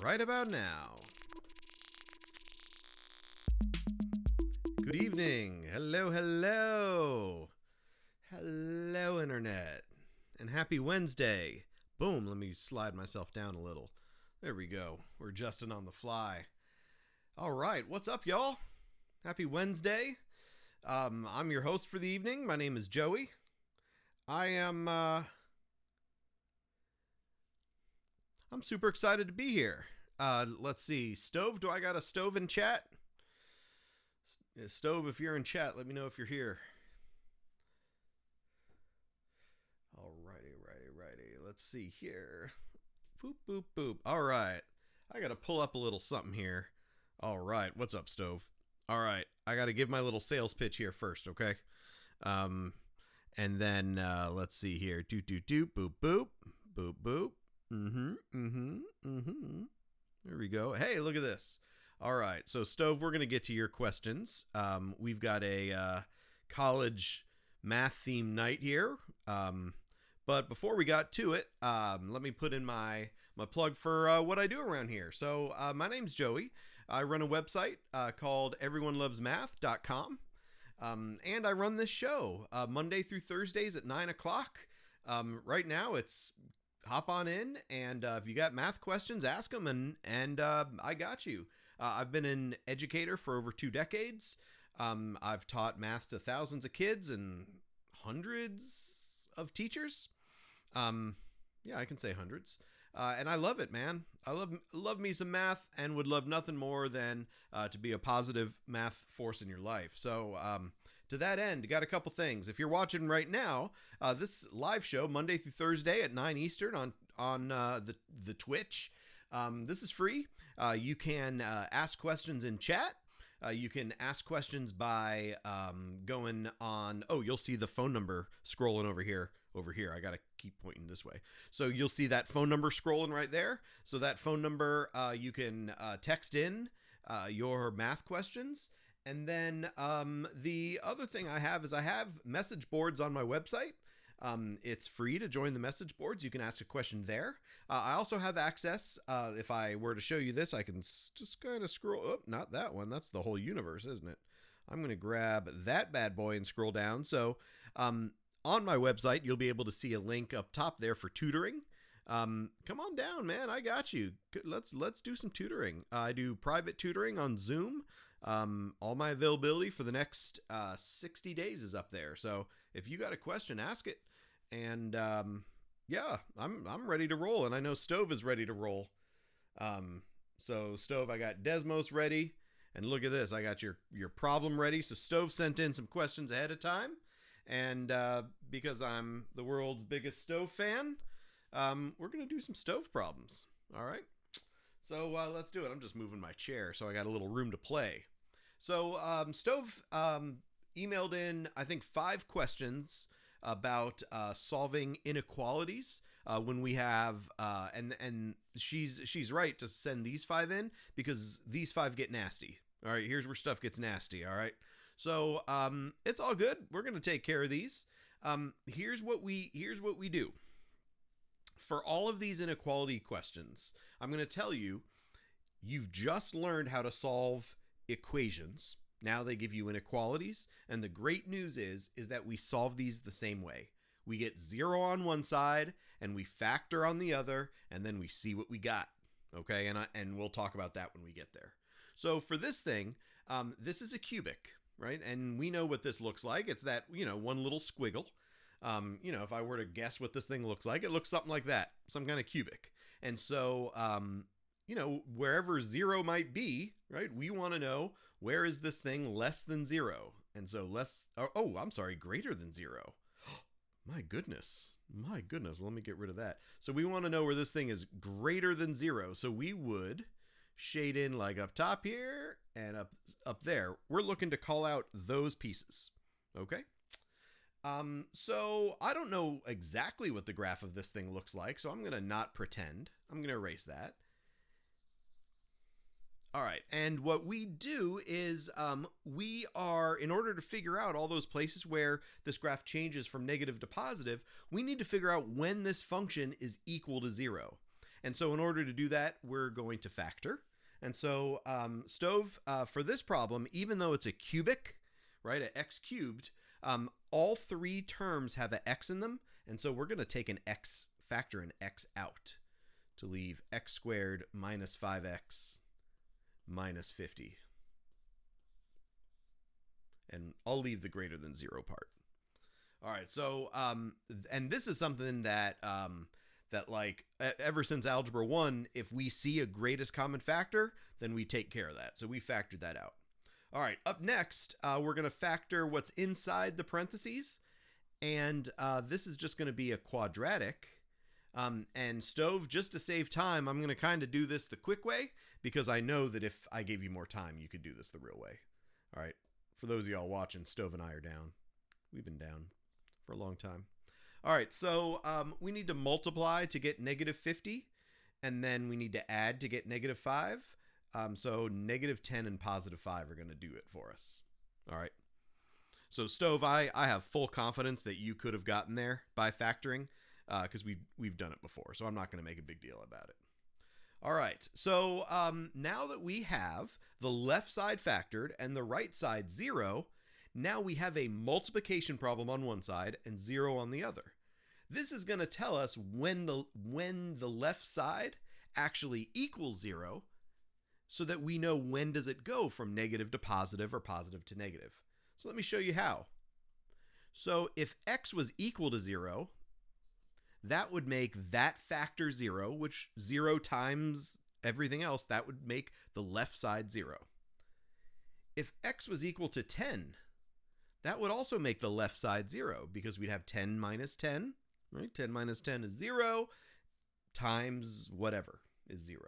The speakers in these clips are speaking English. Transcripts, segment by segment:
right about now. Good evening. Hello, hello. Hello, Internet. And happy Wednesday. Boom, let me slide myself down a little. There we go. We're adjusting on the fly. All right, what's up, y'all? Happy Wednesday. I'm your host for the evening. My name is Joey. I'm super excited to be here. Let's see. Stove, do I got a stove in chat? Stove, if you're in chat, let me know if you're here. Alrighty. Let's see here. Boop, boop, boop. All right. I got to pull up a little something here. All right. What's up, Stove? All right. I got to give my little sales pitch here first, okay? And then let's see here. Doot, doot, doot. Boop, boop. Boop, boop. There we go. Hey, look at this. All right. So, Stove, we're going to get to your questions. We've got a college math theme night here. But before we got to it, let me put in my plug for what I do around here. So my name's Joey. I run a website called everyonelovesmath.com. And I run this show Monday through Thursdays at 9 o'clock. Right now, it's hop on in, and if you got math questions, ask them, and I got you. I've been an educator for over 2 decades. I've taught math to thousands of kids and hundreds of teachers. Yeah, I can say hundreds. And I love it, man. I love me some math and would love nothing more than to be a positive math force in your life. So to that end, you got a couple things. If you're watching right now, this live show, Monday through Thursday at 9 Eastern on the Twitch, this is free. You can ask questions in chat. You can ask questions by going on. Oh, you'll see the phone number scrolling over here. I got to keep pointing this way. So you'll see that phone number scrolling right there. So that phone number, you can text in your math questions. And then the other thing I have is I have message boards on my website. It's free to join the message boards. You can ask a question there. I also have access. If I were to show you this, I can just kind of scroll up. Not that one. That's the whole universe, isn't it? I'm going to grab that bad boy and scroll down. So on my website, you'll be able to see a link up top there for tutoring. Come on down, man. I got you. Let's do some tutoring. I do private tutoring on Zoom. All my availability for the next 60 days is up there. So if you got a question, ask it. And yeah, I'm ready to roll. And I know Stove is ready to roll. So Stove, I got Desmos ready. And look at this. I got your problem ready. So Stove sent in some questions ahead of time. And because I'm the world's biggest Stove fan, we're going to do some Stove problems. All right. So let's do it. I'm just moving my chair so I got a little room to play. So Stove emailed in, I think, 5 questions about solving inequalities when we have, and she's right to send these 5 in because these 5 get nasty. All right, here's where stuff gets nasty. All right. So it's all good. We're going to take care of these. Here's what we do. For all of these inequality questions, I'm going to tell you, you've just learned how to solve equations. Now they give you inequalities. And the great news is that we solve these the same way. We get 0 on one side and we factor on the other, and then we see what we got. Okay. And we'll talk about that when we get there. So for this thing, this is a cubic, right? And we know what this looks like. It's that, one little squiggle. If I were to guess what this thing looks like, it looks something like that, some kind of cubic. And so, wherever 0 might be, right, we want to know where is this thing less than 0. And so greater than 0. My goodness. Well, let me get rid of that. So we want to know where this thing is greater than 0. So we would shade in like up top here and up there. We're looking to call out those pieces. Okay. So I don't know exactly what the graph of this thing looks like, so I'm going to not pretend. I'm going to erase that. All right, and what we do is we are, in order to figure out all those places where this graph changes from negative to positive, we need to figure out when this function is equal to 0. And so in order to do that, we're going to factor. And so Stove, for this problem, even though it's a cubic, right, an x cubed, all three terms have an x in them. And so we're going to take an x, factor an x out to leave x squared minus 5x minus 50. And I'll leave the greater than 0 part. All right, so, and this is something that, that like ever since Algebra 1, if we see a greatest common factor, then we take care of that. So we factored that out. All right, up next, we're going to factor what's inside the parentheses. And this is just going to be a quadratic. And Stove, just to save time, I'm going to kind of do this the quick way, because I know that if I gave you more time, you could do this the real way. All right, for those of y'all watching, Stove and I are down. We've been down for a long time. All right, so we need to multiply to get negative 50, and then we need to add to get negative 5. So negative 10 and positive 5 are going to do it for us. All right. So Stove, I have full confidence that you could have gotten there by factoring, because we've done it before, so I'm not going to make a big deal about it. All right, so now that we have the left side factored and the right side 0, now we have a multiplication problem on one side and 0 on the other. This is going to tell us when the left side actually equals 0, so that we know when does it go from negative to positive or positive to negative. So let me show you how. So if x was equal to 0, that would make that factor 0, which 0 times everything else, that would make the left side 0. If x was equal to 10, that would also make the left side 0, because we'd have 10 minus 10, right? 10 minus 10 is 0, times whatever is 0.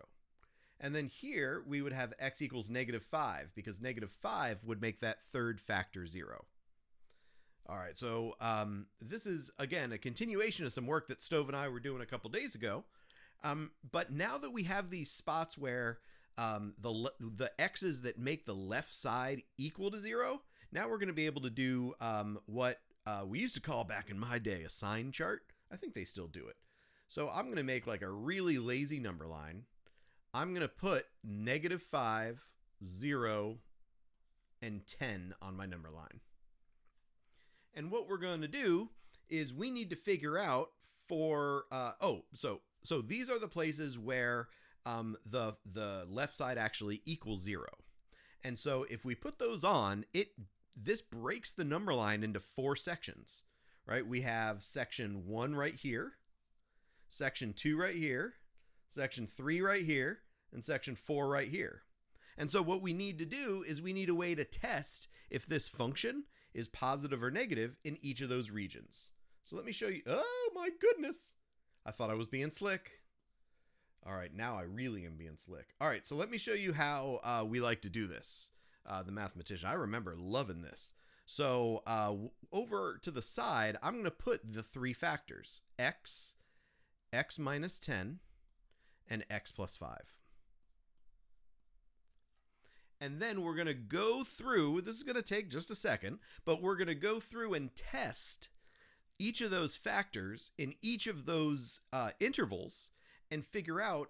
And then here we would have x equals negative 5, because negative 5 would make that third factor 0. All right, so this is, again, a continuation of some work that Stove and I were doing a couple days ago. But now that we have these spots where the x's that make the left side equal to 0, now we're going to be able to do what we used to call back in my day a sign chart. I think they still do it. So I'm going to make like a really lazy number line. I'm going to put negative 5, 0, and 10 on my number line. And what we're going to do is we need to figure out for, so these are the places where the left side actually equals 0. And so if we put those on, this breaks the number line into 4 sections, right? We have section 1 right here, section 2 right here, section 3 right here, and section 4 right here. And so what we need to do is we need a way to test if this function is positive or negative in each of those regions. So let me show you. Oh my goodness. I thought I was being slick. All right, now I really am being slick. All right, so let me show you how we like to do this. The mathematician, I remember loving this. So over to the side, I'm going to put the 3 factors, x minus 10, and x plus 5. And then we're going to go through, this is going to take just a second, but we're going to go through and test each of those factors in each of those intervals and figure out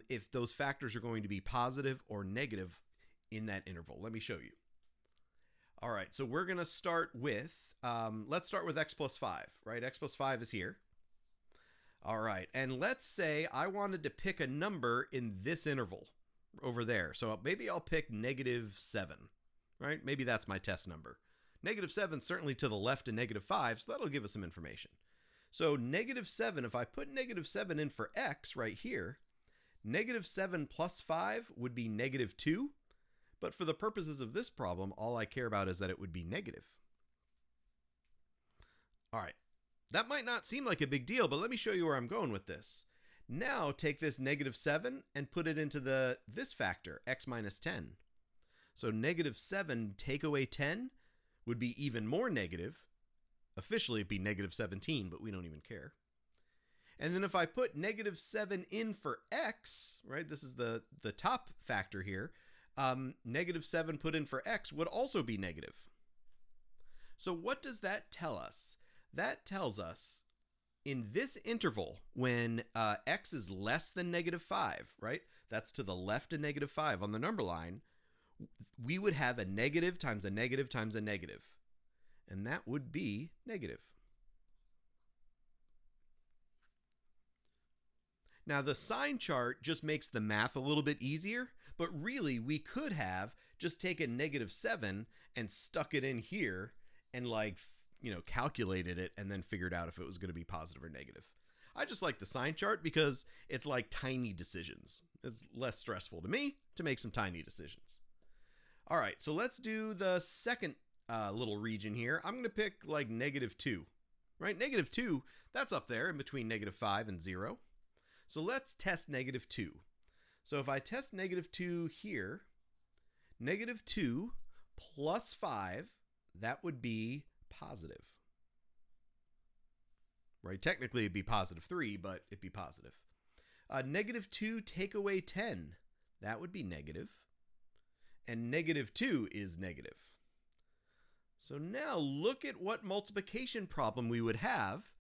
if those factors are going to be positive or negative in that interval. Let me show you. All right, so we're going to start with, let's start with x plus 5, right? X plus 5 is here. All right, and let's say I wanted to pick a number in this interval over there. So maybe I'll pick negative 7, right? Maybe that's my test number. Negative 7 certainly to the left of negative 5, so that'll give us some information. So negative 7, if I put negative 7 in for x right here, negative 7 plus 5 would be negative 2. But for the purposes of this problem, all I care about is that it would be negative. All right, that might not seem like a big deal, but let me show you where I'm going with this. Now take this negative 7 and put it into this factor, x minus 10. So negative 7 take away 10 would be even more negative. Officially it'd be negative 17, but we don't even care. And then if I put negative 7 in for x, right, this is the top factor here, negative 7 put in for x would also be negative. So what does that tell us? That tells us in this interval, when x is less than -5, right? That's to the left of -5 on the number line, we would have a negative times a negative times a negative. And that would be negative. Now, the sign chart just makes the math a little bit easier, but really we could have just taken -7 and stuck it in here and calculated it and then figured out if it was going to be positive or negative. I just like the sign chart because it's like tiny decisions. It's less stressful to me to make some tiny decisions. All right, so let's do the second little region here. I'm going to pick like -2, right? -2, that's up there in between -5 and 0. So let's test -2. So if I test -2 here, -2 plus 5, that would be positive. Right? Technically it'd be +3, but it'd be positive. -2 take away 10, that would be negative. And -2 is negative. So now look at what multiplication problem we would have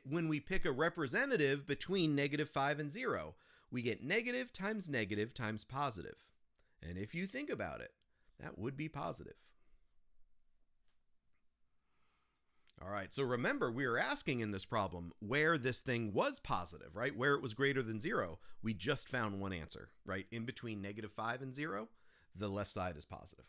when we pick a representative between -5 and 0. We get negative times negative times positive. And if you think about it, that would be positive. All right, so remember, we were asking in this problem where this thing was positive, right? Where it was greater than 0. We just found one answer, right? In between -5 and 0, the left side is positive.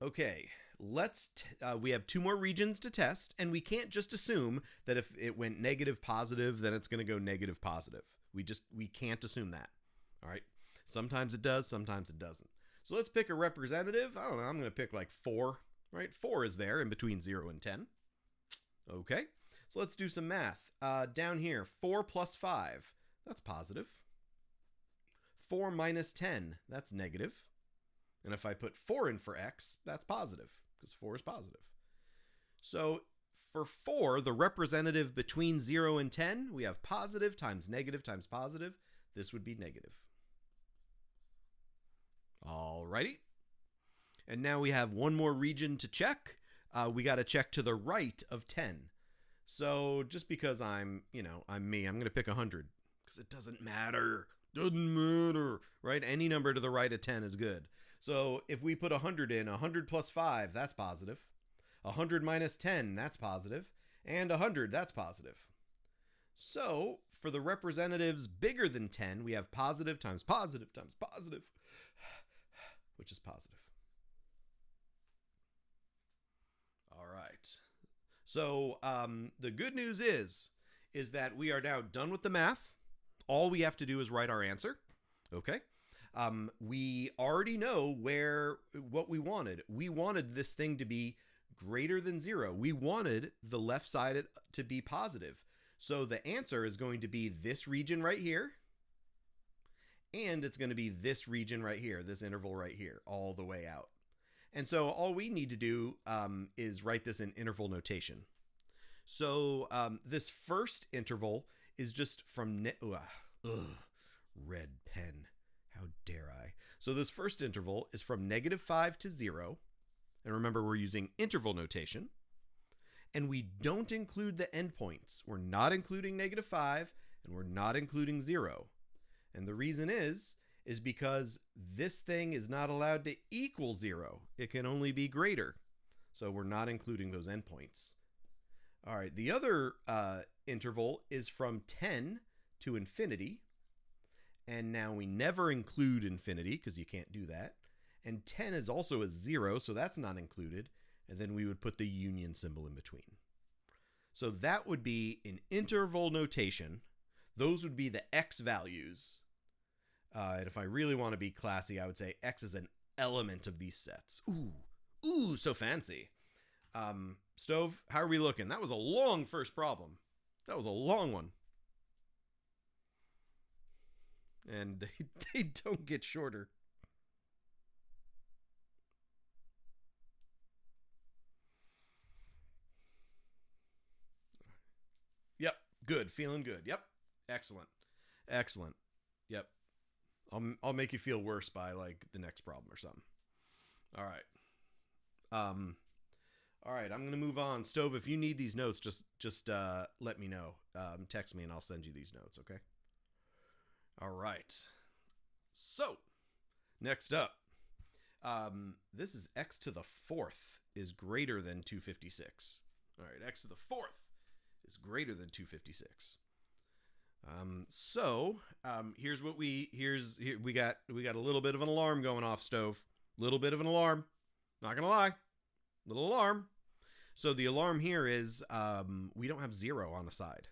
Okay, we have 2 more regions to test, and we can't just assume that if it went negative positive, then it's going to go negative positive. We can't assume that. All right, sometimes it does, sometimes it doesn't. So let's pick a representative. I don't know, I'm going to pick like 4, right? 4 is there in between 0 and 10. Okay, so let's do some math. Down here, 4 plus 5, that's positive. 4 minus 10, that's negative. And if I put 4 in for x, that's positive, because 4 is positive. So for 4, the representative between 0 and 10, we have positive times negative times positive. This would be negative. Alrighty. And now we have one more region to check. We got to check to the right of 10. So just because I'm me, I'm going to pick 100, because it doesn't matter. Doesn't matter, right? Any number to the right of 10 is good. So if we put 100 in, 100 plus 5, that's positive. 100 minus 10, that's positive. And 100, that's positive. So for the representatives bigger than 10, we have positive times positive times positive, which is positive. All right. So the good news is that we are now done with the math. All we have to do is write our answer. Okay. We already know what we wanted. We wanted this thing to be greater than 0. We wanted the left side to be positive. So the answer is going to be this region right here. And it's going to be this region right here, this interval right here, all the way out. And so all we need to do is write this in interval notation. So this first interval is just from red pen. How dare I? So this first interval is from -5 to 0. And remember, we're using interval notation. And we don't include the endpoints. We're not including -5, and we're not including 0. And the reason is because this thing is not allowed to equal 0. It can only be greater. So we're not including those endpoints. All right, the other interval is from 10 to infinity. And now we never include infinity because you can't do that. And 10 is also a 0, so that's not included. And then we would put the union symbol in between. So that would be in interval notation. Those would be the x values. And if I really want to be classy, I would say x is an element of these sets. Ooh, so fancy. Stove, how are we looking? That was a long first problem. That was a long one. And they don't get shorter. Yep, good, feeling good. Yep, excellent, excellent. Yep, I'll make you feel worse by like the next problem or something. All right. All right, I'm going to move on. Stove, if you need these notes, just let me know. Text me and I'll send you these notes, okay? All right. So, next up. This is x to the fourth is greater than 256. All right, x to the fourth is greater than 256. Here's what we got a little bit of an alarm going off, Stove. Little bit of an alarm. Not gonna lie, little alarm. So the alarm here is we don't have 0 on the side.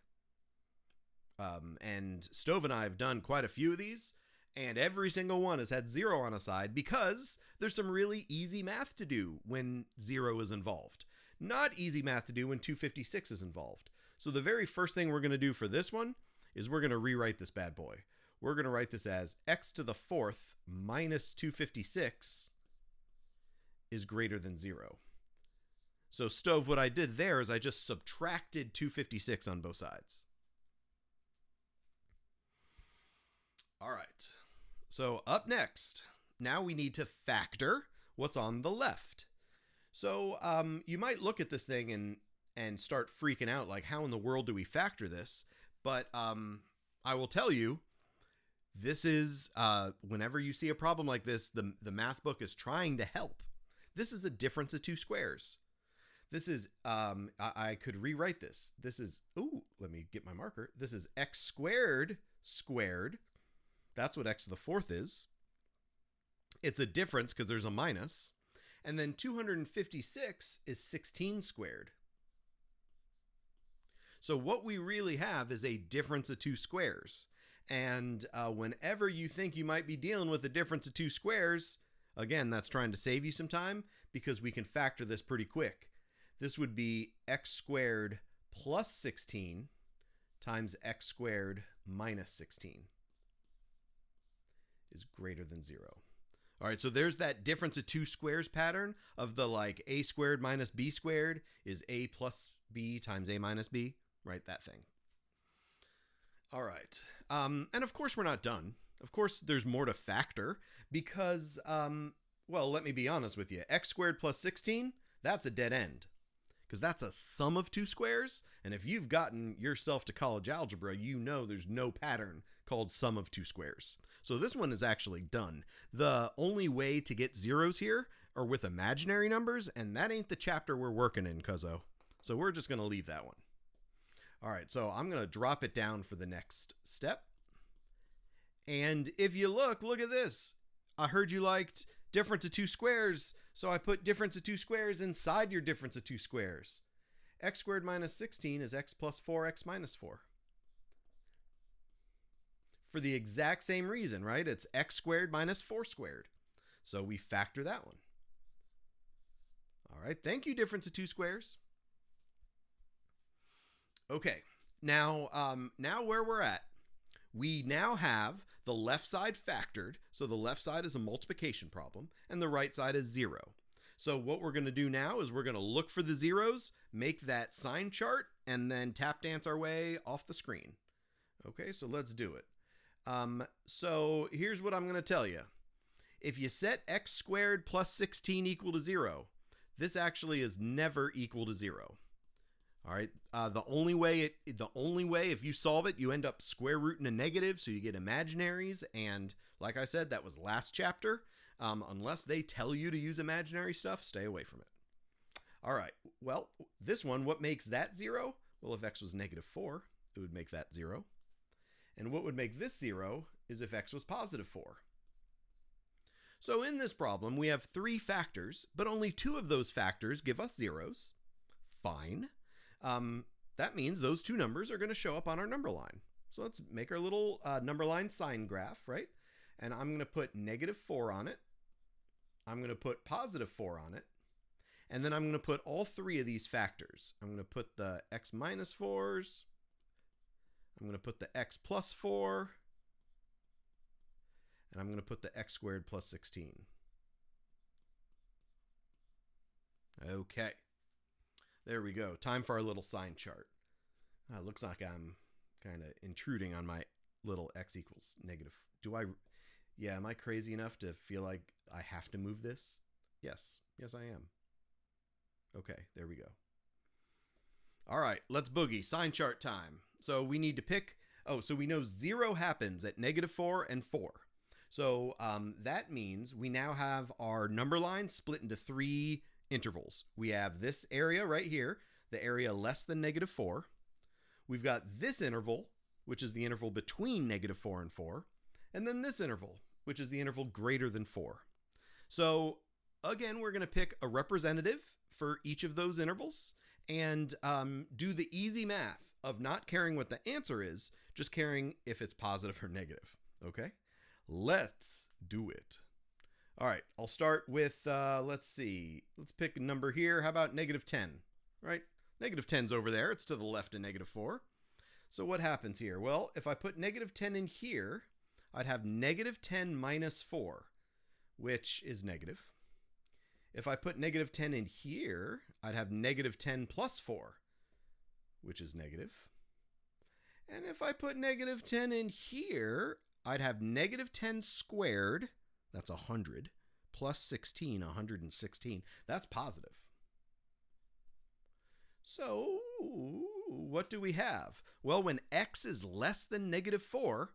And Stove and I have done quite a few of these, and every single one has had 0 on a side because there's some really easy math to do when 0 is involved. Not easy math to do when 256 is involved. So the very first thing we're going to do for this one is we're going to rewrite this bad boy. We're going to write this as x to the fourth minus 256 is greater than 0. So Stove, what I did there is I just subtracted 256 on both sides. All right. So up next, now we need to factor what's on the left. So you might look at this thing and start freaking out, like, how in the world do we factor this? But I will tell you, this is, whenever you see a problem like this, the math book is trying to help. This is a difference of two squares. This is, I could rewrite this. This is, let me get my marker. This is x squared squared. That's what x to the fourth is. It's a difference because there's a minus. And then 256 is 16 squared. So what we really have is a difference of two squares. And whenever you think you might be dealing with a difference of two squares, again, that's trying to save you some time because we can factor this pretty quick. This would be x squared plus 16 times x squared minus 16 is greater than 0. All right, so there's that difference of two squares pattern of the like a squared minus b squared is a plus b times a minus b, right? That thing. All right. And of course we're not done. Of course there's more to factor because, well, let me be honest with you. X squared plus 16, that's a dead end because that's a sum of two squares. And if you've gotten yourself to college algebra, you know there's no pattern called sum of two squares. So this one is actually done. The only way to get zeros here are with imaginary numbers, and that ain't the chapter we're working in, cuzzo. So we're just going to leave that one. All right, so I'm going to drop it down for the next step. And if you look at this. I heard you liked difference of two squares, so I put difference of two squares inside your difference of two squares. X squared minus 16 is x plus 4x minus 4. For the exact same reason, right? It's x squared minus 4 squared. So we factor that one. All right, thank you, difference of two squares. Okay, now where we're at, we now have the left side factored. So the left side is a multiplication problem, and the right side is 0. So what we're going to do now is we're going to look for the zeros, make that sign chart, and then tap dance our way off the screen. Okay, so let's do it. So here's what I'm going to tell you. If you set x squared plus 16 equal to 0, this actually is never equal to 0. All right. The only way if you solve it, you end up square rooting a negative, so you get imaginaries. And like I said, that was last chapter. Unless they tell you to use imaginary stuff, stay away from it. All right. Well, this one, what makes that 0? Well, if x was negative 4, it would make that 0. And what would make this 0 is if x was positive 4. So in this problem, we have 3 factors, but only 2 of those factors give us zeros. Fine. That means those 2 numbers are going to show up on our number line. So let's make our little number line sign graph, right? And I'm going to put negative 4 on it. I'm going to put positive 4 on it. And then I'm going to put all 3 of these factors. I'm going to put the x minus 4s. I'm going to put the x plus 4. And I'm going to put the x squared plus 16. Okay. There we go. Time for our little sign chart. Looks like I'm kind of intruding on my little x equals negative. Am I crazy enough to feel like I have to move this? Yes. Yes, I am. Okay, there we go. All right, let's boogie. Sign chart time. So we need to pick, so we know 0 happens at -4 and 4. So that means we now have our number line split into 3 intervals. We have this area right here, the area less than -4. We've got this interval, which is the interval between -4 and 4. And then this interval, which is the interval greater than 4. So again, we're going to pick a representative for each of those intervals and do the easy math of not caring what the answer is, just caring if it's positive or negative. Okay, let's do it. All right, I'll start with, let's see. Let's pick a number here. How about -10, right? -10's over there. It's to the left of -4. So what happens here? Well, if I put -10 in here, I'd have -10 minus 4, which is negative. If I put -10 in here, I'd have -10 plus 4, which is negative. And if I put -10 in here, I'd have -10 squared, that's 100, plus 16, 116. That's positive. So what do we have? Well, when x is less than -4,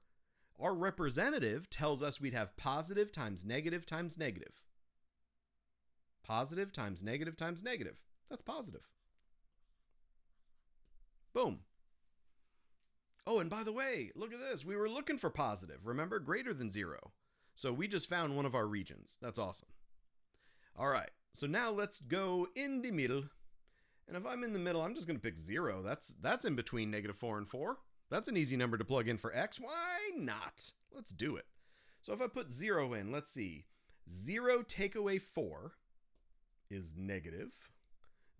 our representative tells us we'd have positive times negative times negative. Positive times negative times negative. That's positive. Boom. Oh, and by the way, look at this. We were looking for positive. Remember, greater than 0. So we just found one of our regions. That's awesome. All right. So now let's go in the middle. And if I'm in the middle, I'm just going to pick 0. That's in between -4 and 4. That's an easy number to plug in for x. Why not? Let's do it. So if I put 0 in, let's see. 0 take away 4 is negative.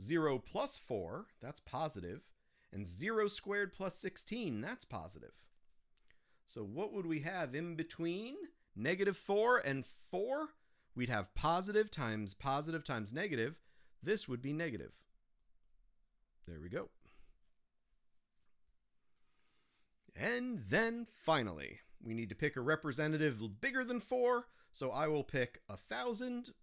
0 plus 4, that's positive. And 0 squared plus 16, that's positive. So what would we have in between -4 and 4? We'd have positive times negative. This would be negative. There we go. And then finally, we need to pick a representative bigger than 4. So I will pick 1,000.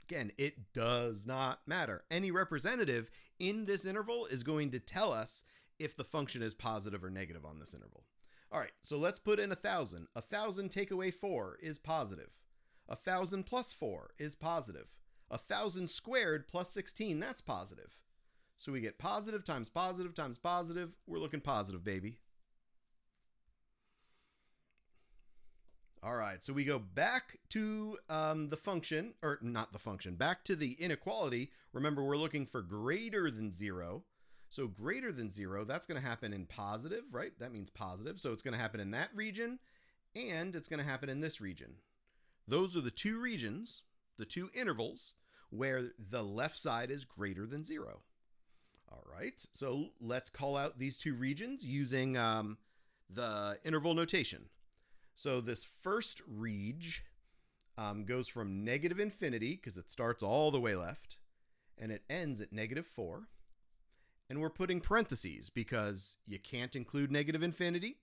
Again, it does not matter. Any representative in this interval is going to tell us if the function is positive or negative on this interval. All right, so let's put in 1,000. 1,000 take away 4 is positive. 1,000 plus 4 is positive. 1,000 squared plus 16, that's positive. So we get positive times positive times positive. We're looking positive, baby. All right, so we go back to the function, or not the function, back to the inequality. Remember, we're looking for greater than 0. So greater than 0, that's going to happen in positive, right? That means positive. So it's going to happen in that region, and it's going to happen in this region. Those are the two regions, the two intervals, where the left side is greater than 0. All right, so let's call out these two regions using the interval notation. So this first reg goes from -infinity, because it starts all the way left, and it ends at -4. And we're putting parentheses because you can't include -infinity.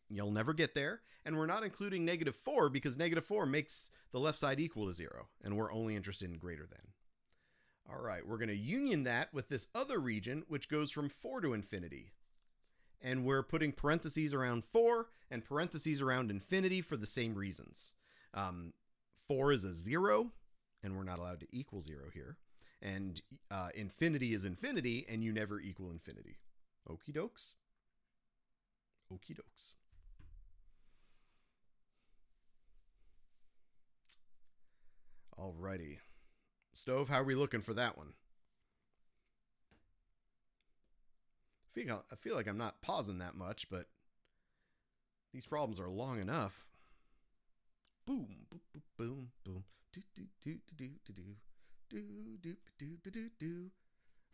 You'll never get there. And we're not including -4 because -4 makes the left side equal to 0. And we're only interested in greater than. All right, we're going to union that with this other region, which goes from 4 to infinity. And we're putting parentheses around 4 and parentheses around infinity for the same reasons. 4 is a 0, and we're not allowed to equal 0 here. And infinity is infinity, and you never equal infinity. Okie dokes. Okie dokes. Alrighty. Stove, how are we looking for that one? I feel like I'm not pausing that much, but these problems are long enough. Boom, boom, boom, boom, boom. Do, do, do, do, do, do. Do, do, do, do, do, do.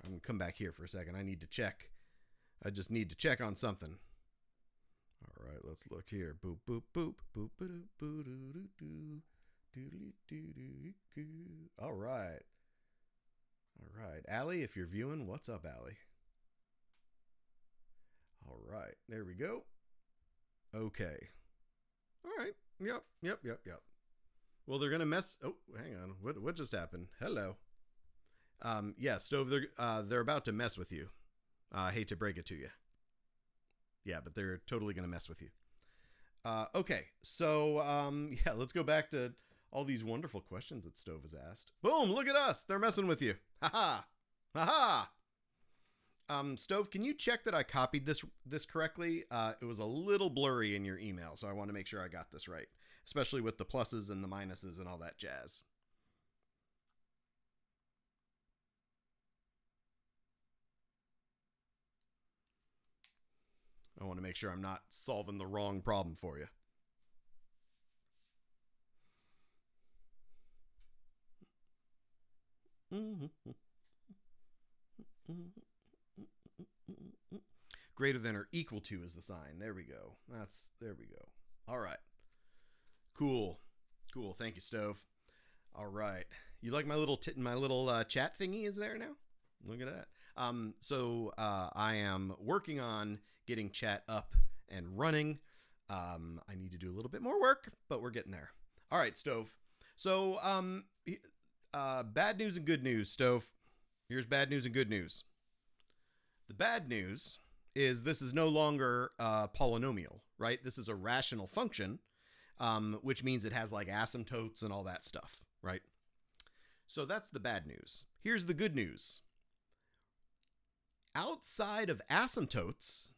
I'm going to come back here for a second. I need to check. I just need to check on something. All right, let's look here. Boop, boop, boop, boop, boop, boop, doo, doo, doo, doo, doo. All right. All right. Allie, if you're viewing, what's up, Allie? All right. There we go. Okay. All right. Yep. Well, they're going to mess. Oh, hang on. What just happened? Hello. Yeah, Stove, they're about to mess with you. I hate to break it to you. Yeah, but they're totally going to mess with you. Okay, so yeah, let's go back to all these wonderful questions that Stove has asked. Boom, look at us. They're messing with you. Ha-ha. Ha-ha. Stove, can you check that I copied this correctly? It was a little blurry in your email, so I want to make sure I got this right, especially with the pluses and the minuses and all that jazz. I want to make sure I'm not solving the wrong problem for you. Greater than or equal to is the sign. There we go. There we go. All right. Cool. Cool. Thank you, Stove. All right. You like my little chat thingy is there now? Look at that. I am working on getting chat up and running. I need to do a little bit more work, but we're getting there. All right, Stove. So, bad news and good news, Stove. Here's bad news and good news. The bad news is this is no longer a polynomial, right? This is a rational function, which means it has like asymptotes and all that stuff, right? So that's the bad news. Here's the good news. Outside of asymptotes,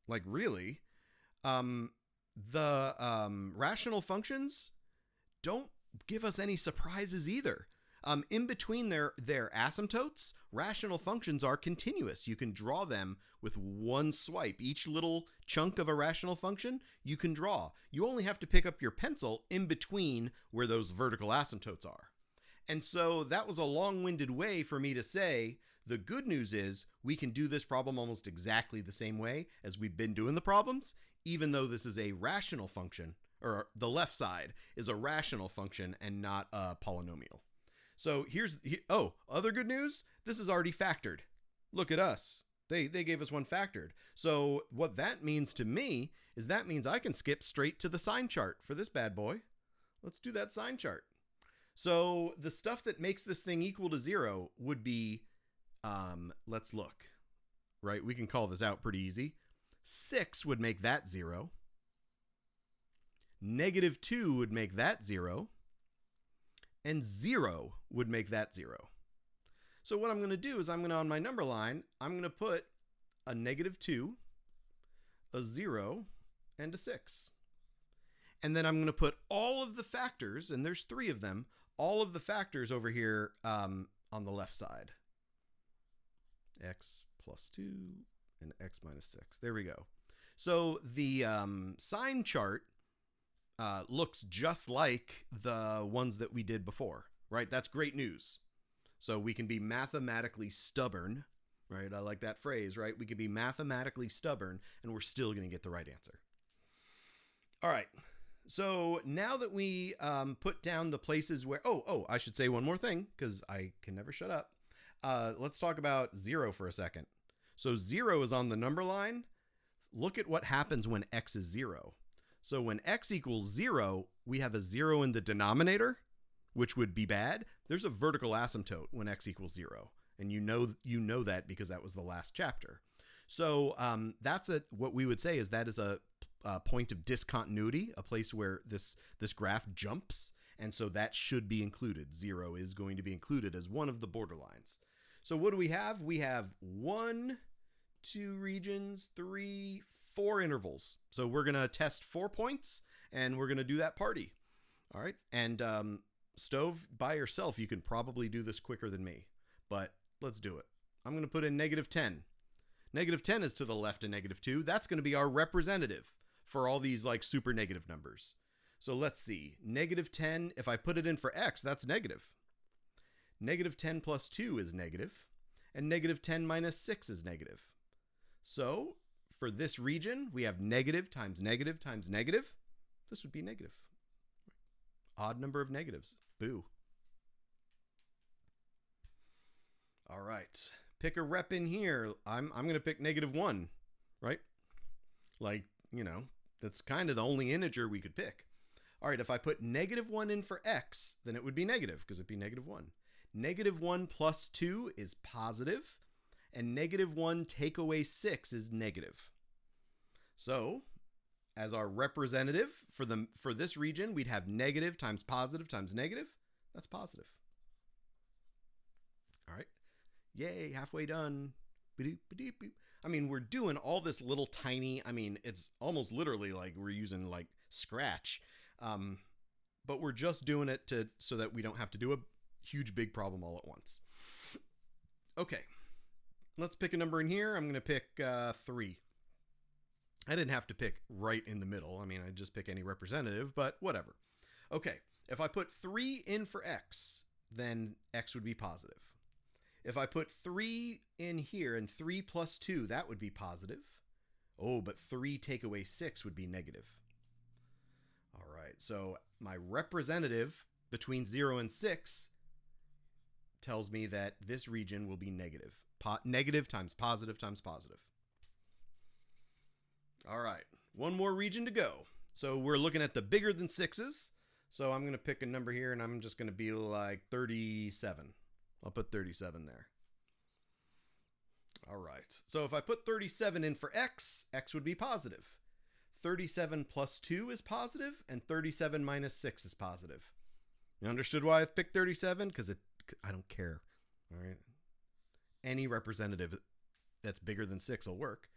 like really, the rational functions don't give us any surprises either. In between their asymptotes, rational functions are continuous. You can draw them with one swipe. Each little chunk of a rational function you can draw. You only have to pick up your pencil in between where those vertical asymptotes are. And so that was a long-winded way for me to say the good news is we can do this problem almost exactly the same way as we've been doing the problems, even though this is a rational function, or the left side is a rational function and not a polynomial. So other good news, this is already factored. Look at us. They gave us one factored. So what that means to me is that means I can skip straight to the sign chart for this bad boy. Let's do that sign chart. So the stuff that makes this thing equal to 0 would be, let's look, right? We can call this out pretty easy. 6 would make that 0. -2 would make that 0. And 0 would make that 0. So what I'm going to do is on my number line, I'm going to put a -2, a 0, and a 6. And then I'm going to put all of the factors, and there's 3 of them, all of the factors over here on the left side. X plus 2 and X minus 6. There we go. So the sign chart looks just like the ones that we did before, right? That's great news. So we can be mathematically stubborn, right? I like that phrase, right? We can be mathematically stubborn and we're still going to get the right answer. All right. So now that we put down the places where, I should say one more thing because I can never shut up. Let's talk about 0 for a second. So 0 is on the number line. Look at what happens when x is 0. So when x equals 0, we have a 0 in the denominator, which would be bad. There's a vertical asymptote when x equals 0. And you know that because that was the last chapter. So that's what we would say is that is a point of discontinuity, a place where this graph jumps. And so that should be included. 0 is going to be included as one of the borderlines. So what do we have? We have 1, 2 regions, 3, 4 intervals. So we're going to test 4 points and we're going to do that party. All right. And Stove, by yourself, you can probably do this quicker than me, but let's do it. I'm going to put in -10. -10 is to the left of -2. That's going to be our representative for all these like super negative numbers. So let's see. -10, if I put it in for x, that's negative. -10 plus 2 is negative. And -10 minus 6 is negative. So for this region, we have negative times negative times negative. This would be negative. Odd number of negatives. Boo. All right. Pick a rep in here. I'm going to pick -1, right? Like, that's kind of the only integer we could pick. All right, if I put -1 in for x, then it would be negative because it'd be -1. -1 plus 2 is positive, and -1 take away 6 is negative. So, as our representative for this region, we'd have negative times positive times negative. That's positive. All right. Yay, halfway done. I mean, we're doing all this little tiny, I mean, it's almost literally like we're using like Scratch. But we're just doing it so that we don't have to do a huge big problem all at once. Okay. Let's pick a number in here. I'm going to pick 3. I didn't have to pick right in the middle. I mean, I'd just pick any representative, but whatever. Okay, if I put 3 in for x, then x would be positive. If I put 3 in here and 3 plus 2, that would be positive. Oh, but 3 take away 6 would be negative. All right, so my representative between 0 and 6 tells me that this region will be negative. Negative times positive times positive. All right, one more region to go. So we're looking at the bigger than 6's. So I'm going to pick a number here, and I'm just going to be like 37. I'll put 37 there. All right, so if I put 37 in for x, x would be positive. 37 plus 2 is positive, and 37 minus 6 is positive. You understood why I picked 37? Because I don't care. All right, any representative that's bigger than 6 will work.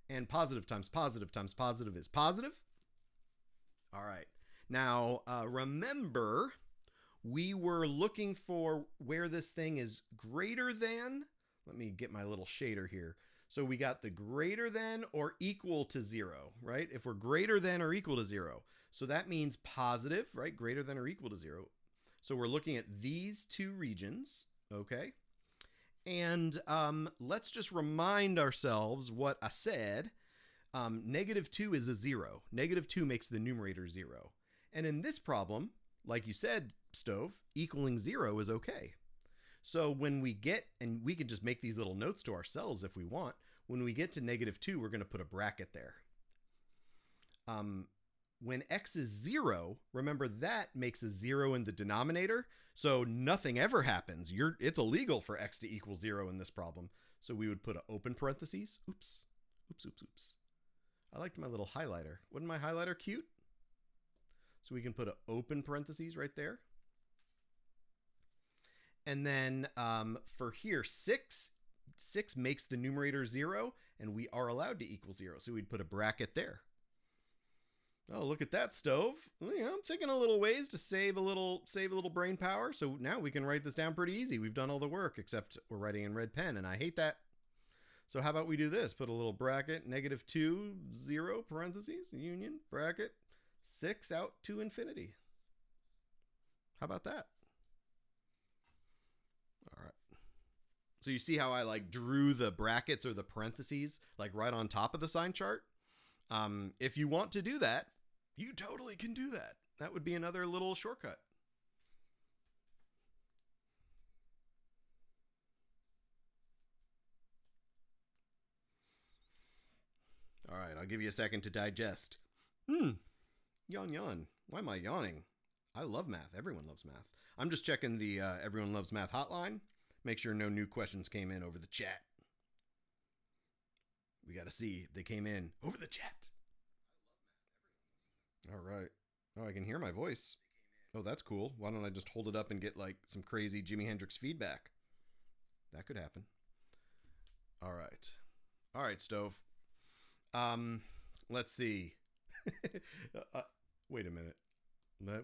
And positive times positive times positive is positive. All right. Now, remember, we were looking for where this thing is greater than. Let me get my little shader here. So we got the greater than or equal to 0, right? If we're greater than or equal to 0. So that means positive, right? Greater than or equal to 0. So we're looking at these two regions, okay? And let's just remind ourselves what I said. -2 is a 0. -2 makes the numerator 0. And in this problem, like you said, Stove, equaling 0 is okay. So when we get, and we can just make these little notes to ourselves if we want, when we get to -2, we're going to put a bracket there. When x is 0, remember that makes a 0 in the denominator, so nothing ever happens. It's illegal for x to equal 0 in this problem. So we would put an open parentheses. Oops. I liked my little highlighter. Wasn't my highlighter cute? So we can put an open parentheses right there. And then for here, 6 makes the numerator 0, and we are allowed to equal 0. So we'd put a bracket there. Oh, look at that, Stove. I'm thinking a little ways to save a little brain power. So now we can write this down pretty easy. We've done all the work, except we're writing in red pen, and I hate that. So how about we do this? Put a little bracket, -2, 0, parentheses, union, bracket, 6 out to infinity. How about that? All right. So you see how I like drew the brackets or the parentheses like right on top of the sign chart? If you want to do that, you totally can do that. That would be another little shortcut. All right, I'll give you a second to digest. Yawn. Why am I yawning? I love math. Everyone loves math. I'm just checking the Everyone Loves Math hotline. Make sure no new questions came in over the chat. We got to see if they came in over the chat. All right. Oh, I can hear my voice. Oh, that's cool. Why don't I just hold it up and get like some crazy Jimi Hendrix feedback? That could happen. All right, Stove. Let's see. Wait a minute.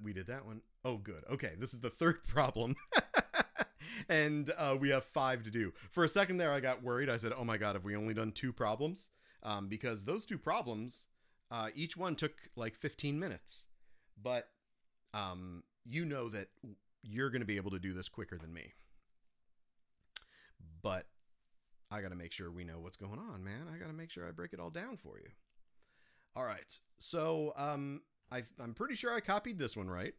We did that one. Oh, good. Okay, this is the third problem. And we have 5 to do. For a second there, I got worried. I said, oh my God, have we only done 2 problems? Because those 2 problems, each one took like 15 minutes. But you know that you're going to be able to do this quicker than me. But I got to make sure we know what's going on, man. I got to make sure I break it all down for you. All right. So I'm pretty sure I copied this one right.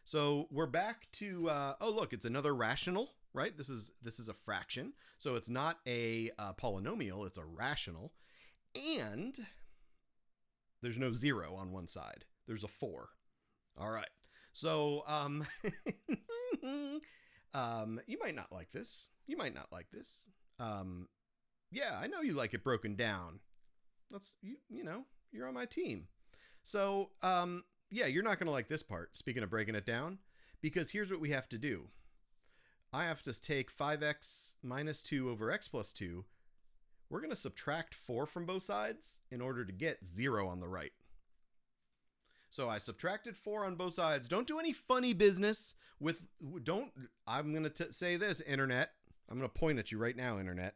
So we're back to, oh, look, it's another rational, right? This is a fraction. So it's not a polynomial. It's a rational. And there's no 0 on one side. There's a 4. All right. So You might not like this. You might not like this. Yeah, I know you like it broken down. You know, you're on my team. So, yeah, you're not going to like this part, speaking of breaking it down, because here's what we have to do. I have to take 5x minus 2 over x plus 2. We're going to subtract 4 from both sides in order to get 0 on the right. So I subtracted 4 on both sides. Don't do any funny business with, I'm going to say this, Internet. I'm going to point at you right now, Internet.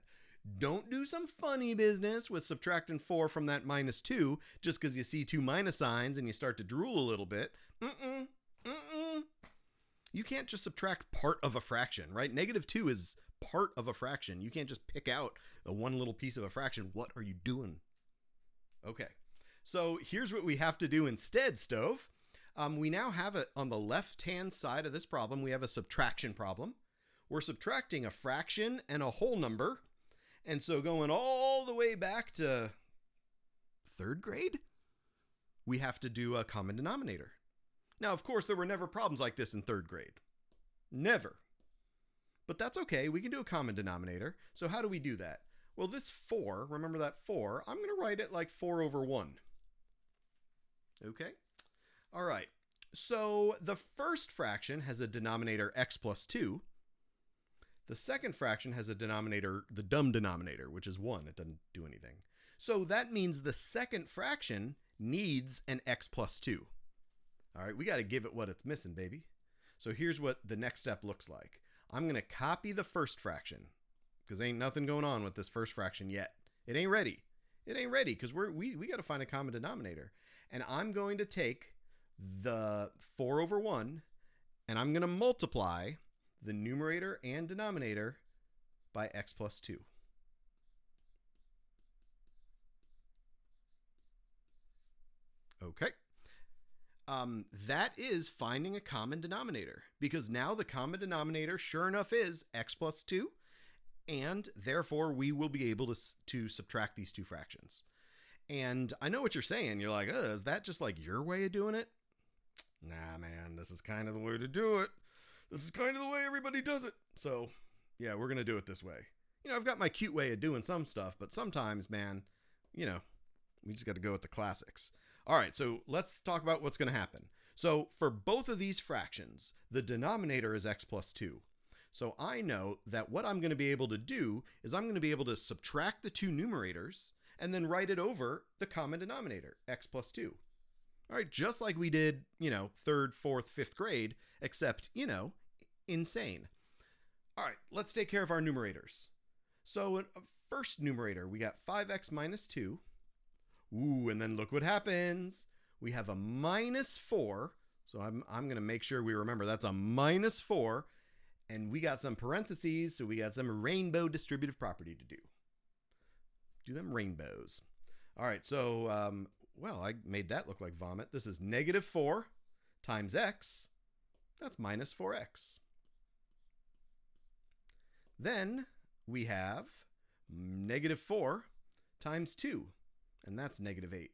Don't do some funny business with subtracting 4 from that minus 2 just because you see two minus signs and you start to drool a little bit. You can't just subtract part of a fraction, right? Negative 2 is part of a fraction. You can't just pick out the one little piece of a fraction. What are you doing? Okay, so here's what we have to do instead, Stove. We now have it on the left-hand side of this problem. We have a subtraction problem. We're subtracting a fraction and a whole number. And so going all the way back to 3rd grade, we have to do a common denominator. Now, of course, there were never problems like this in 3rd grade. Never. But that's okay. We can do a common denominator. So how do we do that? Well, this 4, remember that 4, I'm going to write it like 4 over 1. Okay? All right. So the first fraction has a denominator x plus 2. The second fraction has a denominator, the dumb denominator, which is 1. It doesn't do anything. So that means the second fraction needs an x plus 2. All right, we got to give it what it's missing, baby. So here's what the next step looks like. I'm going to copy the first fraction because ain't nothing going on with this first fraction yet. It ain't ready. It ain't ready because we got to find a common denominator. And I'm going to take the 4 over 1 and I'm going to multiply the numerator and denominator by x plus 2. Okay. That is finding a common denominator because now the common denominator sure enough is x plus 2 and therefore we will be able to subtract these two fractions. And I know what you're saying. You're like, is that just like your way of doing it? Nah, man, this is kind of the way to do it. This is kind of the way everybody does it. So yeah, we're going to do it this way. You know, I've got my cute way of doing some stuff, but sometimes, man, you know, we just got to go with the classics. All right, so let's talk about what's going to happen. So for both of these fractions, the denominator is x plus 2. So I know that what I'm going to be able to do is I'm going to be able to subtract the two numerators and then write it over the common denominator, x plus 2. All right, just like we did, you know, 3rd, 4th, 5th grade, except, you know, insane. All right, let's take care of our numerators. So first numerator, we got 5x minus 2. Ooh, and then look what happens. We have a minus 4. So I'm going to make sure we remember that's a minus 4. And we got some parentheses, so we got some rainbow distributive property to do. Do them rainbows. All right, so, well, I made that look like vomit. This is negative 4 times x. That's minus 4x. Then we have negative 4 times 2. And that's negative 8.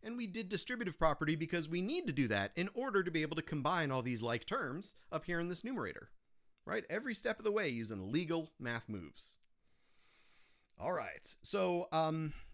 And we did distributive property because we need to do that in order to be able to combine all these like terms up here in this numerator, right? Every step of the way using legal math moves. All right, so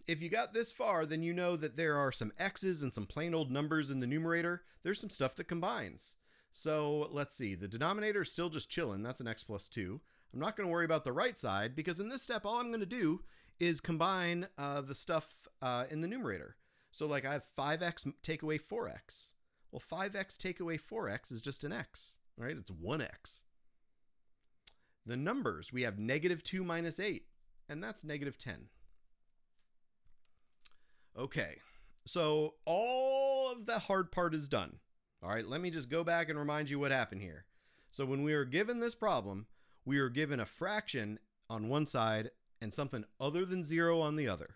if you got this far, then you know that there are some x's and some plain old numbers in the numerator. There's some stuff that combines. So let's see, the denominator is still just chilling. That's an x plus 2. I'm not going to worry about the right side because in this step, all I'm going to do is combine the stuff in the numerator. So like I have 5x take away 4x. Well, 5x take away 4x is just an x, right? It's 1x. The numbers, we have negative 2 minus 8, and that's negative 10. Okay, so all of the hard part is done. All right, let me just go back and remind you what happened here. So when we were given this problem, we were given a fraction on one side and something other than 0 on the other.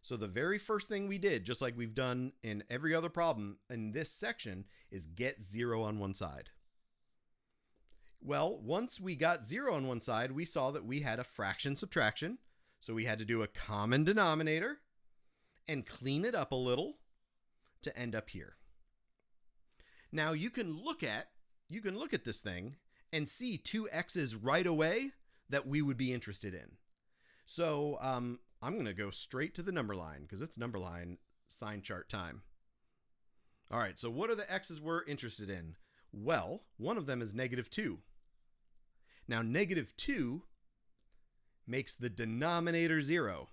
So the very first thing we did, just like we've done in every other problem in this section, is get 0 on one side. Well, once we got 0 on one side, we saw that we had a fraction subtraction. So we had to do a common denominator and clean it up a little to end up here. Now you can look at this thing and see two x's right away that we would be interested in. So I'm going to go straight to the number line because it's number line sign chart time. All right, so what are the x's we're interested in? Well, one of them is -2. Now, -2 makes the denominator 0.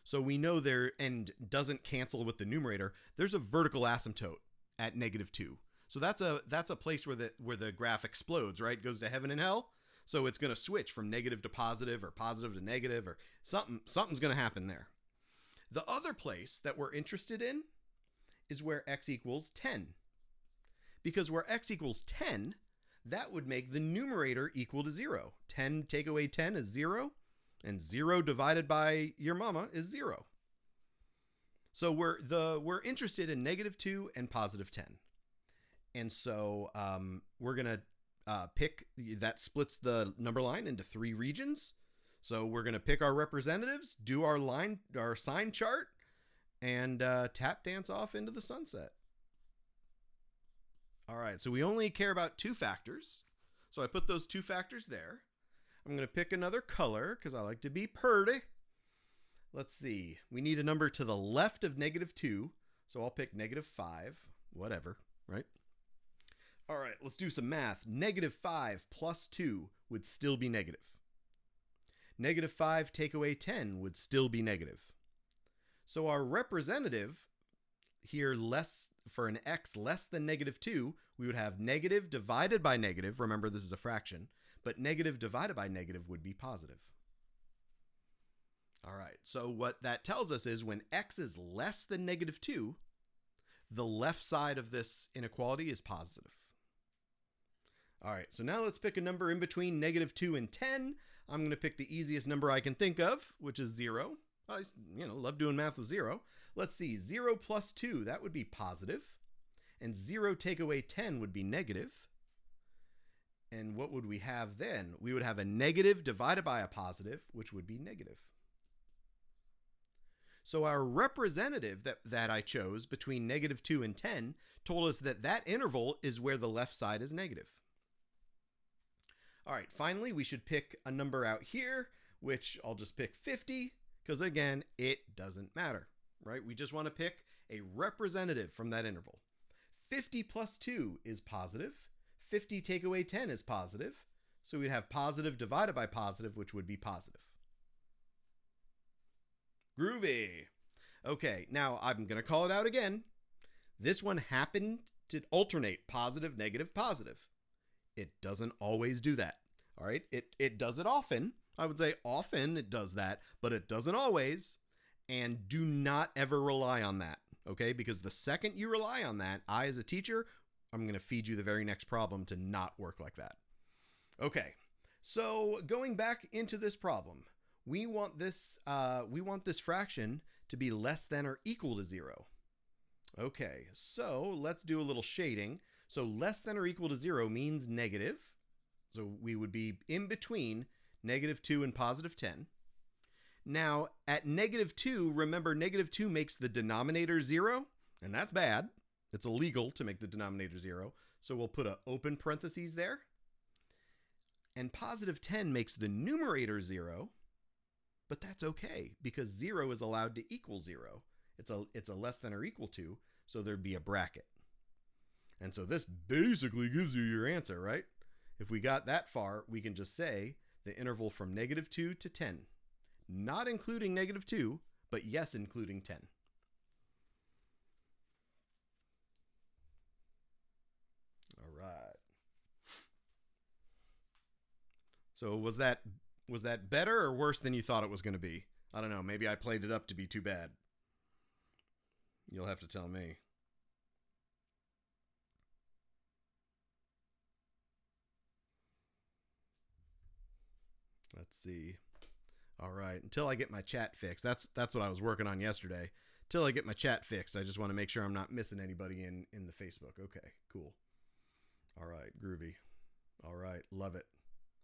So we know there, and doesn't cancel with the numerator, there's a vertical asymptote at -2. So that's a place where the graph explodes, right? It goes to heaven and hell. So it's going to switch from negative to positive or positive to negative or something's going to happen there. The other place that we're interested in is where x equals 10. Because where x equals 10, that would make the numerator equal to 0. 10 take away 10 is 0, and 0 divided by your mama is 0. So we're interested in -2 and +10. And so we're going to pick, that splits the number line into 3 regions. So we're going to pick our representatives, do our sign chart, and tap dance off into the sunset. All right, so we only care about 2 factors. So I put those 2 factors there. I'm going to pick another color because I like to be purty. Let's see. We need a number to the left of -2. So I'll pick -5, whatever, right? All right, let's do some math. -5 plus 2 would still be negative. -5 take away 10 would still be negative. So our representative here, for an x less than -2, we would have negative divided by negative. Remember, this is a fraction, but negative divided by negative would be positive. All right, so what that tells us is when x is less than -2, the left side of this inequality is positive. All right, so now let's pick a number in between -2 and 10. I'm going to pick the easiest number I can think of, which is 0. I love doing math with 0. Let's see, 0 plus 2, that would be positive. And 0 take away 10 would be negative. And what would we have then? We would have a negative divided by a positive, which would be negative. So our representative that I chose between -2 and 10 told us that interval is where the left side is negative. All right, finally, we should pick a number out here, which I'll just pick 50, because again, it doesn't matter, right? We just want to pick a representative from that interval. 50 plus 2 is positive. 50 take away 10 is positive. So we'd have positive divided by positive, which would be positive. Groovy. Okay, now I'm going to call it out again. This one happened to alternate positive, negative, positive. It doesn't always do that. All right, it does it often. I would say often it does that, but it doesn't always. And do not ever rely on that, okay? Because the second you rely on that, I as a teacher, I'm going to feed you the very next problem to not work like that. Okay, so going back into this problem, we want this fraction to be less than or equal to 0. Okay, so let's do a little shading. So less than or equal to 0 means negative. So we would be in between -2 and +10. Now at -2, remember -2 makes the denominator 0, and that's bad. It's illegal to make the denominator 0. So we'll put an open parentheses there. And +10 makes the numerator 0, but that's okay because 0 is allowed to equal 0. It's a less than or equal to, so there'd be a bracket. And so this basically gives you your answer, right? If we got that far, we can just say the interval from -2 to 10, not including -2, but yes, including 10. All right. So was that better or worse than you thought it was going to be? I don't know. Maybe I played it up to be too bad. You'll have to tell me. Let's see. All right. Until I get my chat fixed. That's what I was working on yesterday. Till I get my chat fixed, I just want to make sure I'm not missing anybody in the Facebook. Okay, cool. All right, groovy. All right, love it.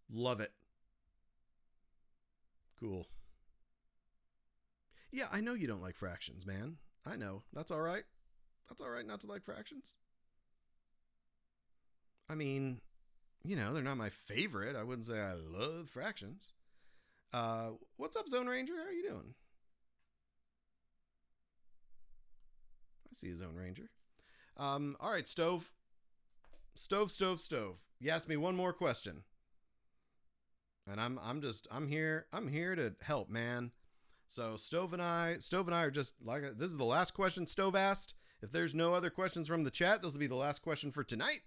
Love it. Cool. Yeah, I know you don't like fractions, man. I know. That's all right. That's all right not to like fractions. I mean, they're not my favorite. I wouldn't say I love fractions. What's up, Zone Ranger? How are you doing? I see you, Zone Ranger. All right, Stove. Stove. You asked me one more question. And I'm here to help, man. So Stove and I are just like, this is the last question Stove asked. If there's no other questions from the chat, this will be the last question for tonight.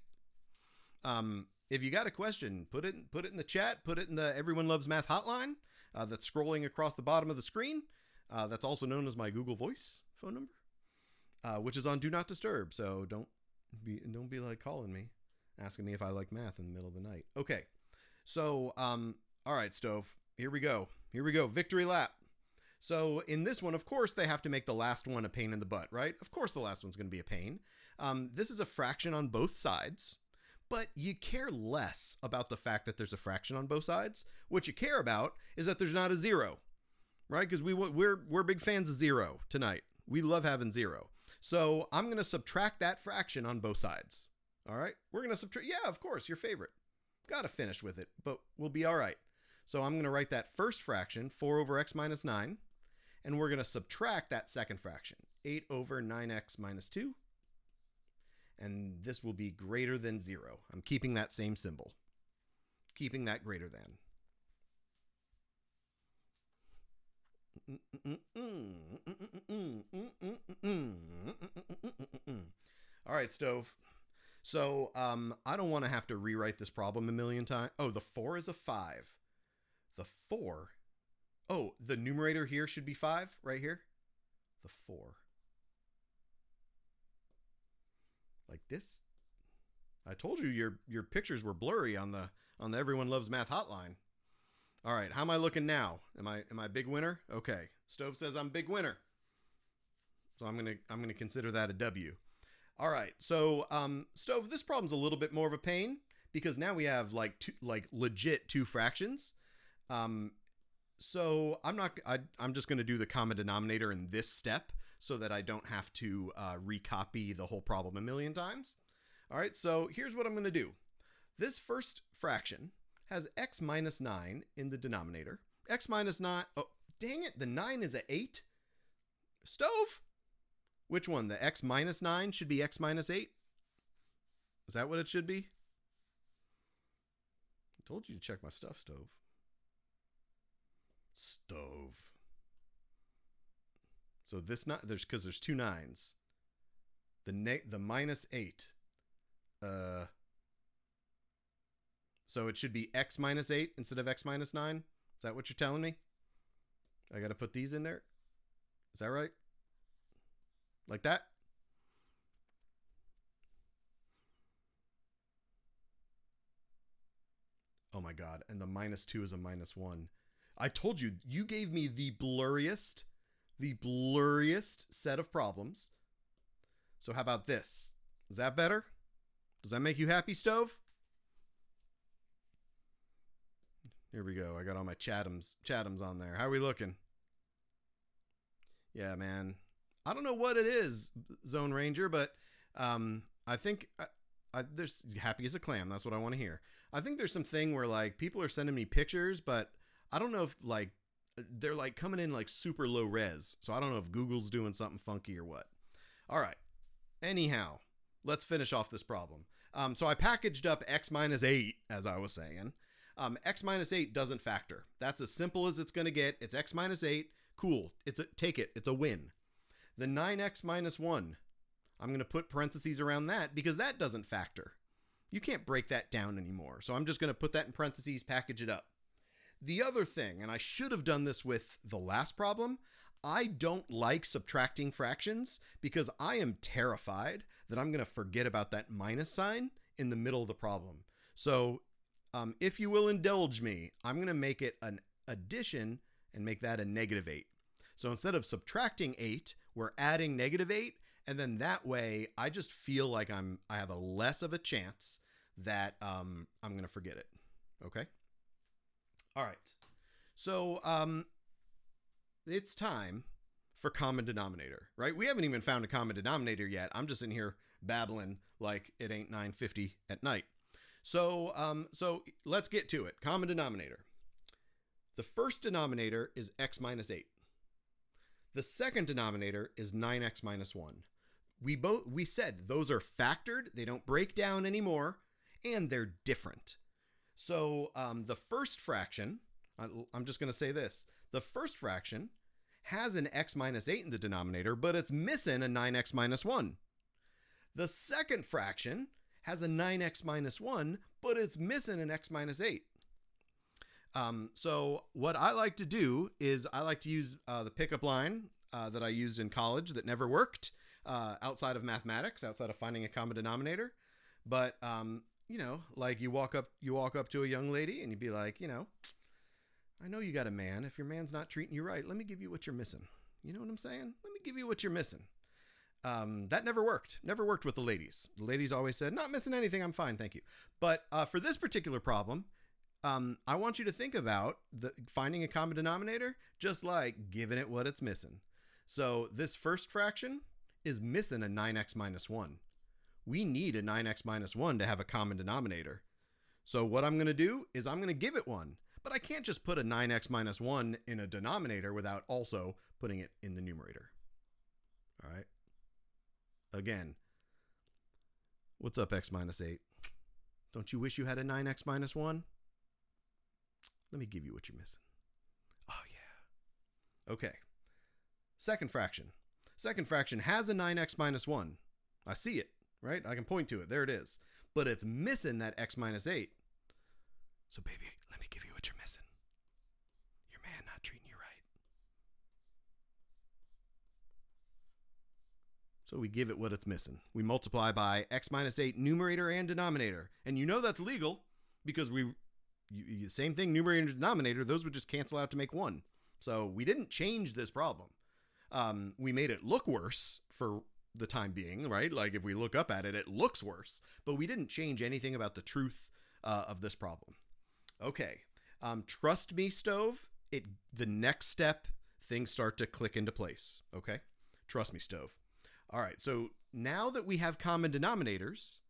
If you got a question, put it in the chat. Put it in the Everyone Loves Math hotline that's scrolling across the bottom of the screen. That's also known as my Google Voice phone number, which is on Do Not Disturb. So don't be like calling me, asking me if I like math in the middle of the night. Okay, so all right, Stove. Here we go. Victory lap. So in this one, of course, they have to make the last one a pain in the butt, right? Of course, the last one's going to be a pain. This is a fraction on both sides. But you care less about the fact that there's a fraction on both sides. What you care about is that there's not a zero, right? Because we're big fans of zero tonight. We love having zero. So I'm going to subtract that fraction on both sides. All right? We're going to subtract. Yeah, of course, your favorite. Got to finish with it, but we'll be all right. So I'm going to write that first fraction, 4 over x minus 9, and we're going to subtract that second fraction, 8 over 9x minus 2. And this will be greater than 0. I'm keeping that same symbol. Keeping that greater than. All right, Stove. So I don't want to have to rewrite this problem a million times. Oh, the 4 is a 5. The 4. Oh, the numerator here should be 5 right here. The 4. Like this. I told you your pictures were blurry on the Everyone Loves Math hotline. All right, how am I looking now? Am I big winner? Okay. Stove says I'm big winner. So I'm gonna consider that a W. All right. So Stove, this problem's a little bit more of a pain because now we have legit two fractions. So I'm just gonna do the common denominator in this step so that I don't have to recopy the whole problem a million times. All right, so here's what I'm going to do. This first fraction has x minus 9 in the denominator. X minus 9, oh, dang it, the 9 is an 8. Stove? Which one? The x minus 9 should be x minus 8? Is that what it should be? I told you to check my stuff, Stove. So this not because there's two 9s. The minus 8. So it should be x minus 8 instead of x minus 9. Is that what you're telling me? I got to put these in there. Is that right? Like that? Oh my God. And the minus 2 is a minus 1. I told you, you gave me the blurriest set of problems. So how about this? Is that better? Does that make you happy, Stove? Here we go. I got all my Chathams on there. How are we looking? Yeah, man. I don't know what it is, Zone Ranger, but I think there's happy as a clam. That's what I want to hear. I think there's some thing where like people are sending me pictures, but I don't know if like they're like coming in like super low res. So I don't know if Google's doing something funky or what. All right. Anyhow, let's finish off this problem. So I packaged up x minus 8, as I was saying. X minus 8 doesn't factor. That's as simple as it's going to get. It's x minus 8. Cool. Take it. It's a win. The 9x minus 1, I'm going to put parentheses around that because that doesn't factor. You can't break that down anymore. So I'm just going to put that in parentheses, package it up. The other thing, and I should have done this with the last problem, I don't like subtracting fractions because I am terrified that I'm going to forget about that minus sign in the middle of the problem. So if you will indulge me, I'm going to make it an addition and make that a negative 8. So instead of subtracting 8, we're adding negative 8. And then that way I just feel like I have a less of a chance that I'm going to forget it. Okay. All right. So it's time for common denominator, right? We haven't even found a common denominator yet. I'm just in here babbling like it ain't 9:50 at night. So let's get to it. Common denominator. The first denominator is x minus 8. The second denominator is 9x minus 1. We said those are factored, they don't break down anymore, and they're different. So the first fraction, I'm just going to say this. The first fraction has an x minus 8 in the denominator, but it's missing a 9x minus 1. The second fraction has a 9x minus 1, but it's missing an x minus 8. So what I like to do is I like to use the pickup line that I used in college that never worked outside of mathematics, outside of finding a common denominator. But, like you walk up to a young lady and you'd be like, I know you got a man. If your man's not treating you right, let me give you what you're missing. You know what I'm saying? Let me give you what you're missing. That never worked. Never worked with the ladies. The ladies always said, not missing anything. I'm fine. Thank you. But for this particular problem, I want you to think about finding a common denominator, just like giving it what it's missing. So this first fraction is missing a 9x minus 1. We need a 9x minus 1 to have a common denominator. So what I'm going to do is I'm going to give it one. But I can't just put a 9x minus 1 in a denominator without also putting it in the numerator. All right. Again, what's up, x minus 8? Don't you wish you had a 9x minus 1? Let me give you what you're missing. Oh, yeah. Okay. Second fraction. Second fraction has a 9x minus 1. I see it, right? I can point to it. There it is. But it's missing that x minus 8. So, baby, let me give you what you're missing. Your man not treating you right. So we give it what it's missing. We multiply by x minus 8 numerator and denominator. And you know that's legal because same thing, numerator and denominator, those would just cancel out to make 1. So we didn't change this problem. We made it look worse for the time being, right? Like if we look up at it, it looks worse. But we didn't change anything about the truth of this problem. Okay. Trust me, Stove, the next step, things start to click into place. Okay? Trust me, Stove. All right, so now that we have common denominators,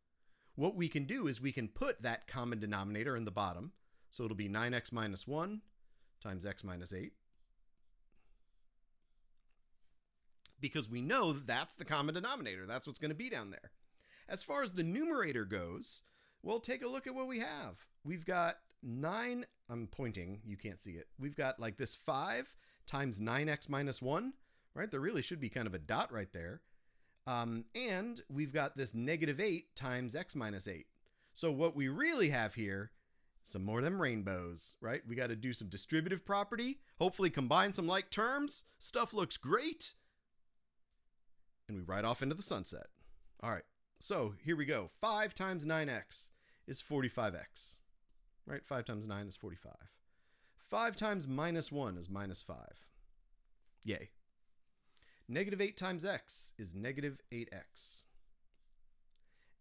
what we can do is we can put that common denominator in the bottom. So it'll be 9x minus 1 times x minus 8. Because we know that's the common denominator. That's what's going to be down there. As far as the numerator goes, well, take a look at what we have. We've got 9, I'm pointing, you can't see it. We've got like this 5 times 9x minus 1, right? There really should be kind of a dot right there. And we've got this negative 8 times x minus 8. So what we really have here, some more of them rainbows, right? We got to do some distributive property, hopefully combine some like terms. Stuff looks great. And we ride off into the sunset. All right, so here we go. 5 times 9x is 45x, right? 5 times 9 is 45. 5 times minus 1 is minus 5. Yay. Negative 8 times x is negative 8x.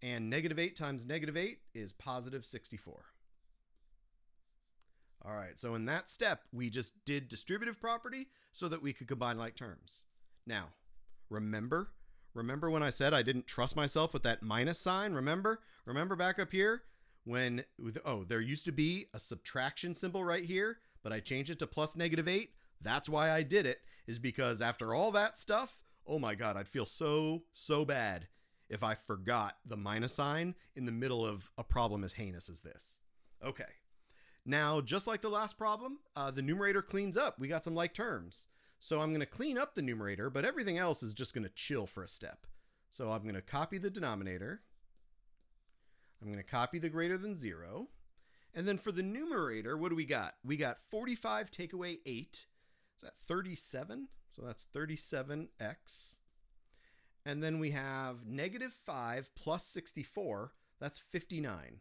And negative 8 times negative 8 is positive 64. All right, so in that step, we just did distributive property so that we could combine like terms. Now, remember when I said I didn't trust myself with that minus sign? Remember back up here when, there used to be a subtraction symbol right here, but I changed it to plus negative 8. That's why I did it, is because after all that stuff, oh my God, I'd feel so bad if I forgot the minus sign in the middle of a problem as heinous as this. Okay. Now, just like the last problem, the numerator cleans up. We got some like terms. So I'm going to clean up the numerator, but everything else is just going to chill for a step. So I'm going to copy the denominator. I'm going to copy the greater than 0. And then for the numerator, what do we got? We got 45 take away 8. Is that 37? So that's 37x. And then we have negative 5 plus 64. That's 59.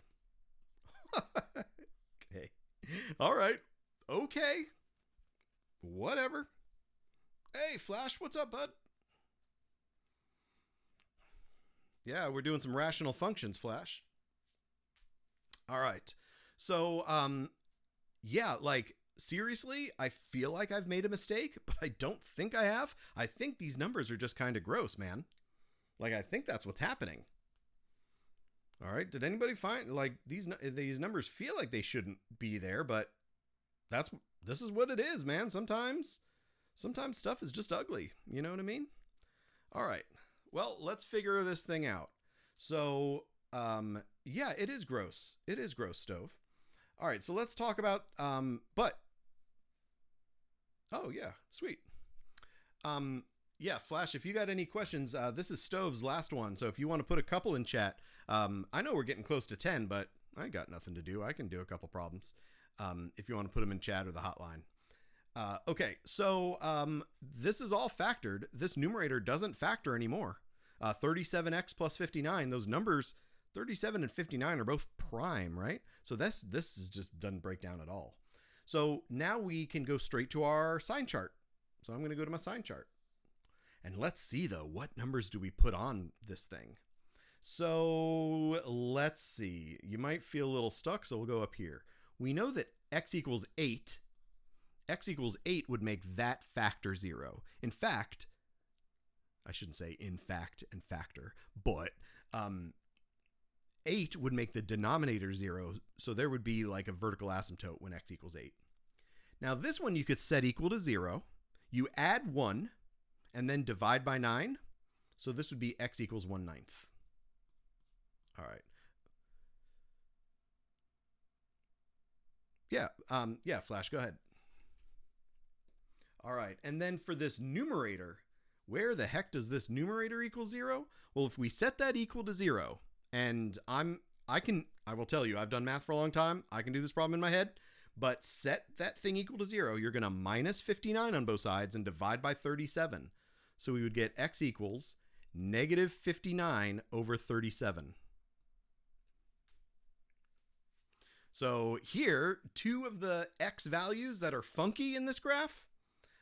Okay. All right. Okay. Whatever. Hey, Flash, what's up, bud? Yeah, we're doing some rational functions, Flash. All right. So, yeah, like, seriously, I feel like I've made a mistake, but I don't think I have. I think these numbers are just kind of gross, man. Like, I think that's what's happening. All right. Did anybody find like these numbers feel like they shouldn't be there, but this is what it is, man. Sometimes stuff is just ugly. You know what I mean? All right. Well, let's figure this thing out. So, yeah, it is gross. It is gross, Stove. All right. So let's talk about but. Oh yeah, sweet. Yeah, Flash, if you got any questions, this is Stove's last one. So if you want to put a couple in chat, I know we're getting close to 10, but I got nothing to do. I can do a couple problems if you want to put them in chat or the hotline. Okay, so this is all factored. This numerator doesn't factor anymore. 37x plus 59, those numbers, 37 and 59 are both prime, right? So this is just doesn't break down at all. So now we can go straight to our sign chart. So I'm going to go to my sign chart. And let's see, though, what numbers do we put on this thing? So let's see. You might feel a little stuck, so we'll go up here. We know that x equals 8. X equals 8 would make that factor 0. In fact, I shouldn't say in fact and factor, but 8 would make the denominator 0, so there would be like a vertical asymptote when x equals 8. Now this one you could set equal to 0. You add 1, and then divide by 9. So this would be x equals 1/9. All right. Yeah, Flash, go ahead. All right, and then for this numerator, where the heck does this numerator equal 0? Well, if we set that equal to 0, and I will tell you, I've done math for a long time. I can do this problem in my head. But set that thing equal to 0. You're going to minus 59 on both sides and divide by 37. So we would get x equals negative 59 over 37. So here, two of the x values that are funky in this graph,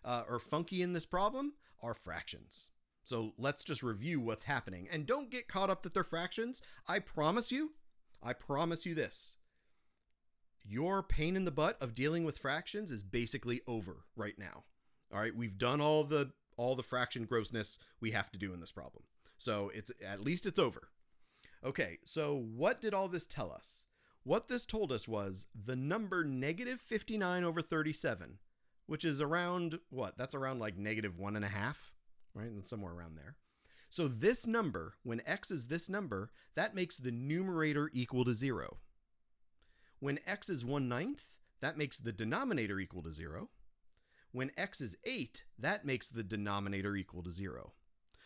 or funky in this problem, are fractions. So let's just review what's happening. And don't get caught up that they're fractions. I promise you this. Your pain in the butt of dealing with fractions is basically over right now. All right, we've done all the fraction grossness we have to do in this problem. So at least it's over. Okay, so what did all this tell us? What this told us was the number negative 59 over 37, which is around what? That's around like negative 1.5, right? And somewhere around there. So this number, when x is this number, that makes the numerator equal to 0. When x is 1/9, that makes the denominator equal to 0. When x is 8, that makes the denominator equal to 0.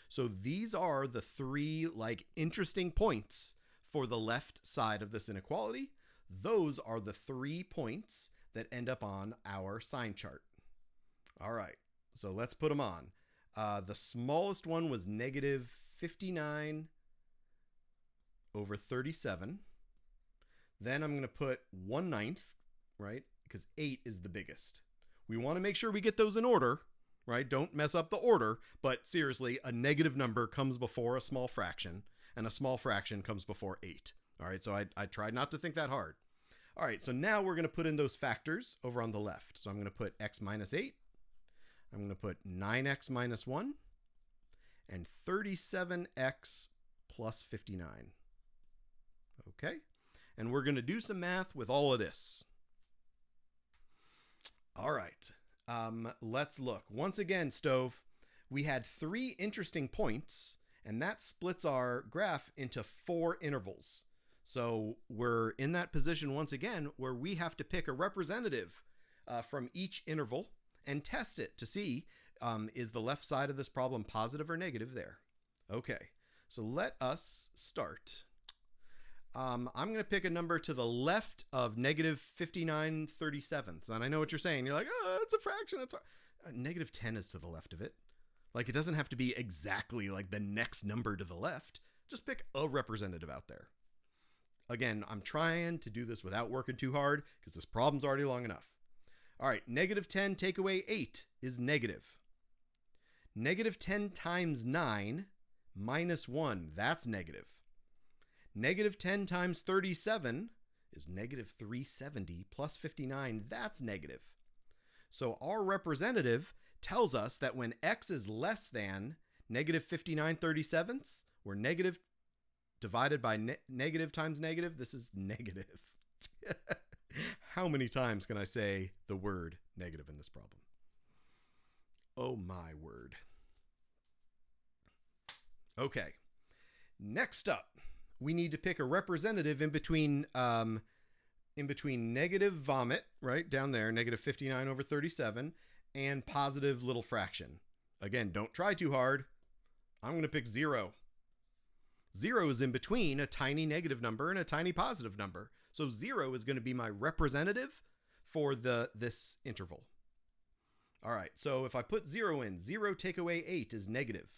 So these are the three interesting points for the left side of this inequality. Those are the 3 points that end up on our sign chart. All right, so let's put them on. The smallest one was negative 59 over 37. Then I'm going to put 1/9, right? Because 8 is the biggest. We want to make sure we get those in order, right? Don't mess up the order. But seriously, a negative number comes before a small fraction, and a small fraction comes before 8. All right, so I tried not to think that hard. All right, so now we're going to put in those factors over on the left. So I'm going to put x minus 8. I'm going to put 9x minus 1 and 37x plus 59. Okay, and we're going to do some math with all of this. All right, let's look. Once again, Stove, we had 3 interesting points, and that splits our graph into 4 intervals. So we're in that position once again where we have to pick a representative from each interval and test it to see is the left side of this problem positive or negative there. Okay, so let us start. I'm going to pick a number to the left of negative 59/37. And I know what you're saying. You're like, oh, it's a fraction. It's negative 10 is to the left of it. Like, it doesn't have to be exactly like the next number to the left. Just pick a representative out there. Again, I'm trying to do this without working too hard because this problem's already long enough. All right, negative 10 take away 8 is negative. Negative 10 times 9 minus 1, that's negative. Negative 10 times 37 is negative 370 plus 59, that's negative. So our representative tells us that when x is less than negative 59/37, or negative divided by negative times negative. This is negative. How many times can I say the word negative in this problem? Oh my word. Okay. Next up, we need to pick a representative in between negative vomit, right down there, negative 59 over 37, and positive little fraction. Again, don't try too hard. I'm going to pick 0. 0 is in between a tiny negative number and a tiny positive number. So 0 is going to be my representative for this interval. All right, so if I put 0 in, 0 take away 8 is negative.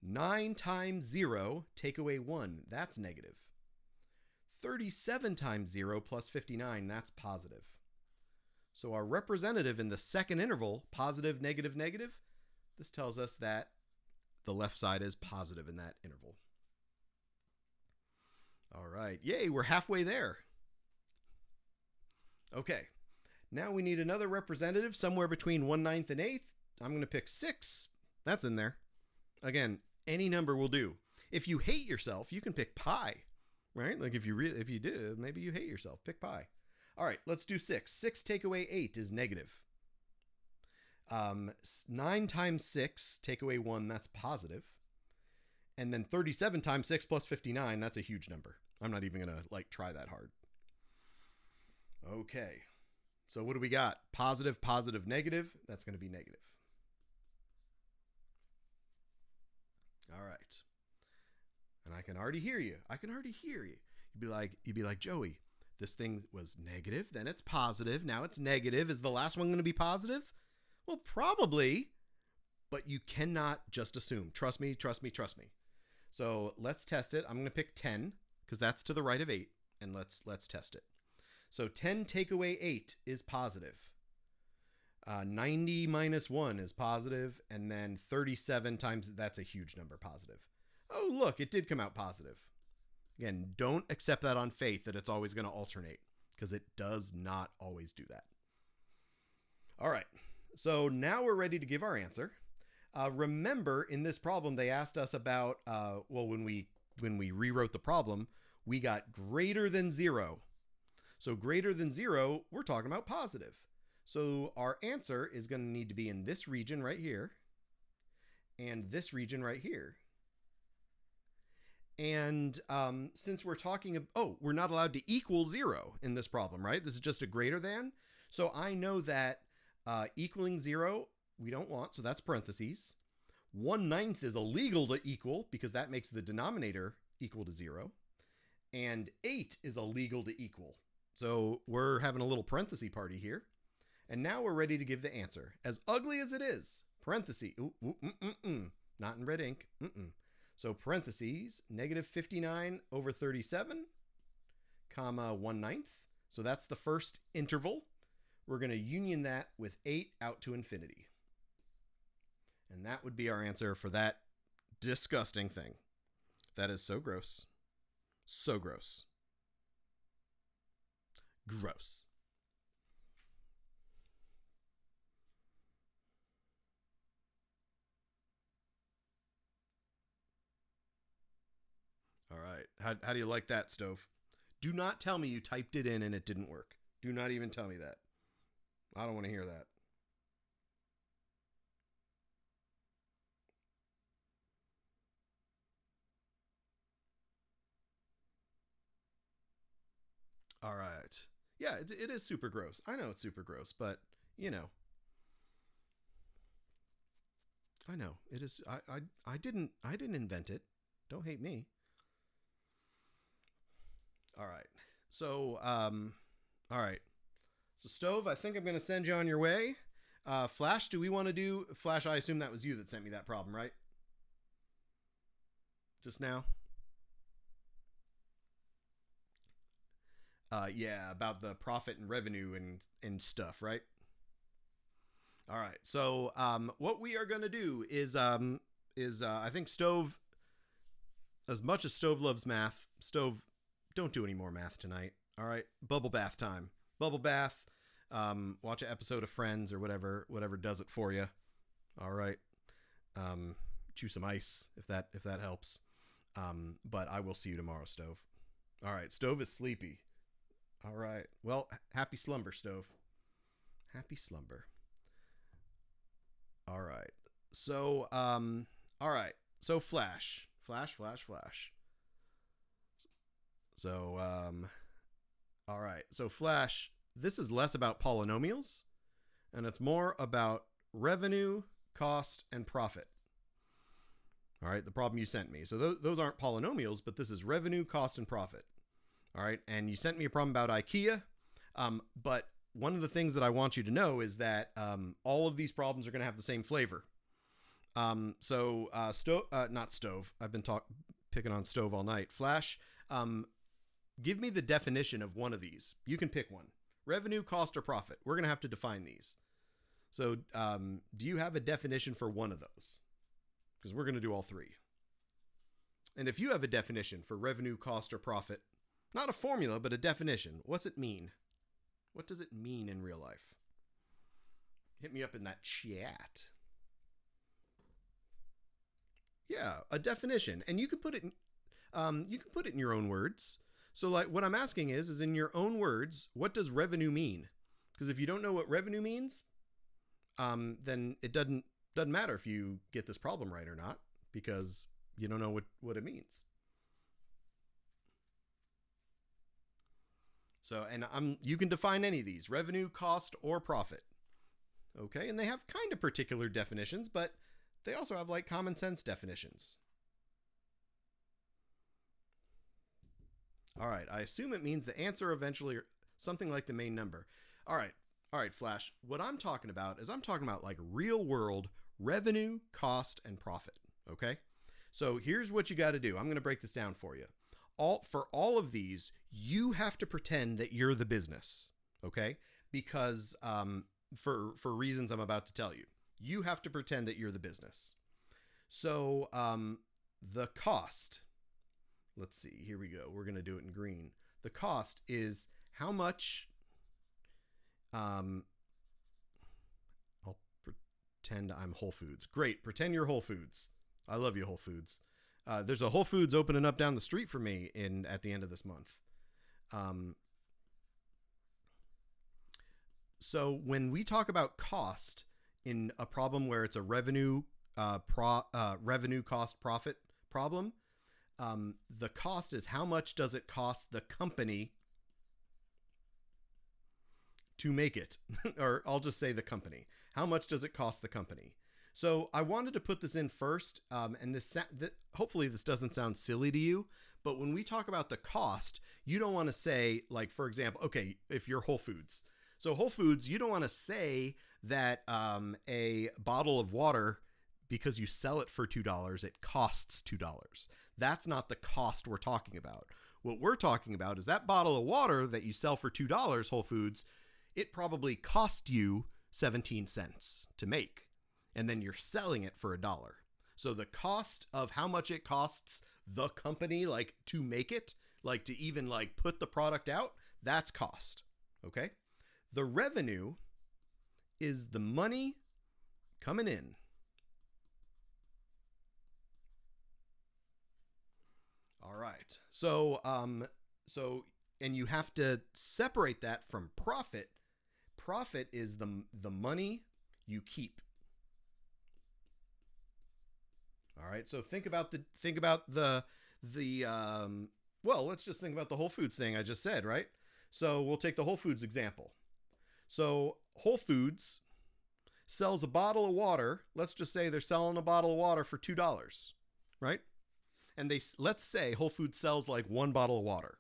9 times 0 take away 1, that's negative. 37 times 0 plus 59, that's positive. So our representative in the second interval, positive, negative, negative, this tells us that the left side is positive in that interval. All right, yay, we're halfway there. Okay, now we need another representative somewhere between 1/9 and 1/8. I'm going to pick 6. That's in there. Again, any number will do. If you hate yourself, you can pick pi, right? Like if you do, maybe you hate yourself, pick pi. All right, let's do 6. 6 take away 8 is negative. 9 times 6 take away 1, that's positive. And then 37 times 6 plus 59, that's a huge number. I'm not even going to try that hard. Okay. So what do we got? Positive, positive, negative. That's going to be negative. All right. And I can already hear you. You'd be like, Joey, this thing was negative, then it's positive, now it's negative. Is the last one going to be positive? Well, probably, but you cannot just assume. Trust me. So let's test it. I'm going to pick 10 because that's to the right of 8, and let's test it. So 10 take away 8 is positive. 90 minus 1 is positive, and then 37 times, that's a huge number, positive. Oh, look, it did come out positive. Again, don't accept that on faith that it's always going to alternate, because it does not always do that. All right, so now we're ready to give our answer. Remember, in this problem, they asked us about, when we rewrote the problem, we got greater than 0. So greater than 0, we're talking about positive. So our answer is going to need to be in this region right here and this region right here. And since we're talking, we're not allowed to equal 0 in this problem, right? This is just a greater than. So I know that equaling 0, we don't want, so that's parentheses. 1/9 is illegal to equal because that makes the denominator equal to 0. And 8 is illegal to equal. So we're having a little parenthesis party here. And now we're ready to give the answer. As ugly as it is, parentheses, not in red ink, So parentheses, negative 59 over 37, comma 1/9. So that's the first interval. We're going to union that with 8 out to infinity. And that would be our answer for that disgusting thing. That is so gross. So gross. Gross. All right. How do you like that, Stove? Do not tell me you typed it in and it didn't work. Do not even tell me that. I don't want to hear that. All right. Yeah, it is super gross. I know it's super gross, but, you know. I know. It is. I didn't invent it. Don't hate me. All right. So, all right. So, Stove, I think I'm going to send you on your way. Flash, do we want to do... Flash, I assume that was you that sent me that problem, right? Just now? Yeah, about the profit and revenue and stuff, right? All right. So, what we are going to do is I think Stove, as much as Stove loves math, Stove, don't do any more math tonight. All right. Bubble bath time. Bubble bath. Watch an episode of Friends or whatever does it for you. All right. Chew some ice if that helps. But I will see you tomorrow, Stove. All right, Stove is sleepy. All right. Well, happy slumber, Stove. Happy slumber. All right. So, all right. So Flash. So, all right. So Flash, this is less about polynomials and it's more about revenue, cost, and profit. All right, the problem you sent me. So those aren't polynomials, but this is revenue, cost, and profit. All right, and you sent me a problem about IKEA, but one of the things that I want you to know is that all of these problems are going to have the same flavor. Not Stove. I've been picking on Stove all night. Flash, give me the definition of one of these. You can pick one. Revenue, cost, or profit. We're going to have to define these. So do you have a definition for one of those? Because we're going to do all three. And if you have a definition for revenue, cost, or profit, not a formula, but a definition, what's it mean? What does it mean in real life? Hit me up in that chat. Yeah, a definition. And you can put it in your own words. So like what I'm asking is in your own words, what does revenue mean? Because if you don't know what revenue means, then it doesn't matter if you get this problem right or not, because you don't know what it means. So, and you can define any of these, revenue, cost, or profit. Okay, and they have kind of particular definitions, but they also have like common sense definitions. All right, I assume it means the answer eventually, or something like the main number. All right, Flash, what I'm talking about is I'm talking about like real world revenue, cost, and profit, okay? So here's what you got to do. I'm going to break this down for you. For all of these, you have to pretend that you're the business, okay? Because for reasons I'm about to tell you, you have to pretend that you're the business. So the cost, let's see, here we go. We're going to do it in green. The cost is how much, I'll pretend I'm Whole Foods. Great, pretend you're Whole Foods. I love you, Whole Foods. There's a Whole Foods opening up down the street for me at the end of this month. So when we talk about cost in a problem where it's a revenue cost profit problem, the cost is how much does it cost the company to make it? Or I'll just say the company. How much does it cost the company? So I wanted to put this in first, and hopefully this doesn't sound silly to you, but when we talk about the cost, you don't want to say, like, for example, okay, if you're Whole Foods. So Whole Foods, you don't want to say that a bottle of water, because you sell it for $2, it costs $2. That's not the cost we're talking about. What we're talking about is that bottle of water that you sell for $2, Whole Foods, it probably cost you 17 cents to make. And then you're selling it for $1. So the cost of how much it costs the company, like to make it, like to even like put the product out, that's cost. Okay. The revenue is the money coming in. All right. So, and you have to separate that from profit. Profit is the money you keep. All right, so think about the well, let's just think about the Whole Foods thing I just said, right? So we'll take the Whole Foods example. So Whole Foods sells a bottle of water. Let's just say they're selling a bottle of water for $2, right? And let's say Whole Foods sells like one bottle of water.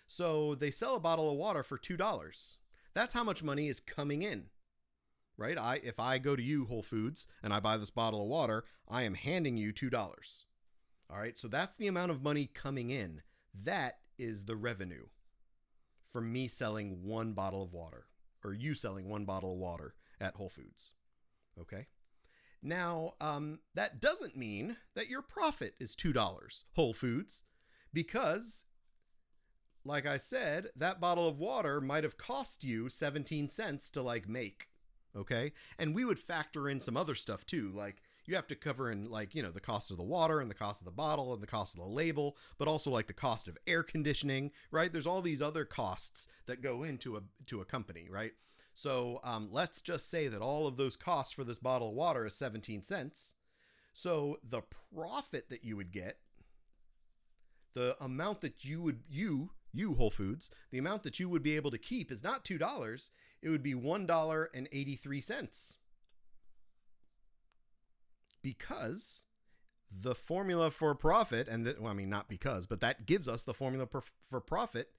So they sell a bottle of water for $2. That's how much money is coming in. Right? If I go to you, Whole Foods, and I buy this bottle of water, I am handing you $2. All right. So that's the amount of money coming in. That is the revenue from me selling one bottle of water, or you selling one bottle of water at Whole Foods. Okay. Now, that doesn't mean that your profit is $2, Whole Foods, because like I said, that bottle of water might have cost you 17 cents to like make. Okay. And we would factor in some other stuff too. Like you have to cover in like, the cost of the water and the cost of the bottle and the cost of the label, but also like the cost of air conditioning, right? There's all these other costs that go into a company, right? So let's just say that all of those costs for this bottle of water is 17 cents. So the profit that you would get, the amount that you Whole Foods, the amount that you would be able to keep is not $2, it would be $1.83. Because the formula for profit, not because, but that gives us the formula for profit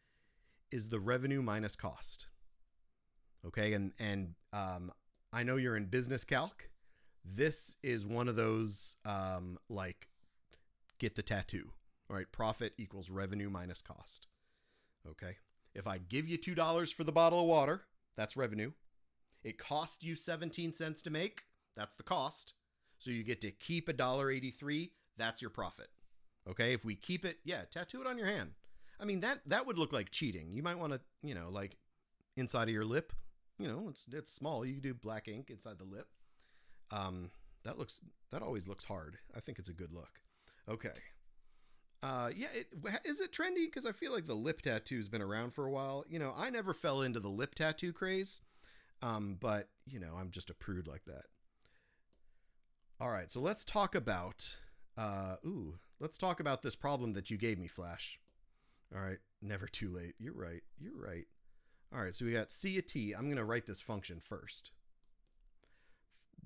is the revenue minus cost. Okay, and I know you're in business calc. This is one of those like get the tattoo. All right, profit equals revenue minus cost. Okay, if I give you $2 for the bottle of water, that's revenue. It cost you 17 cents to make, that's the cost. So you get to keep $1.83, that's your profit. Okay, if we keep it, tattoo it on your hand. I mean, that would look like cheating. You might want to, like inside of your lip, it's small. You can do black ink inside the lip. That always looks hard. I think it's a good look. Okay. Is it trendy? Because I feel like the lip tattoo's been around for a while. I never fell into the lip tattoo craze, but I'm just a prude like that. All right, so let's talk about this problem that you gave me, Flash. All right, never too late. You're right. All right, so we got C of t. I'm going to write this function first.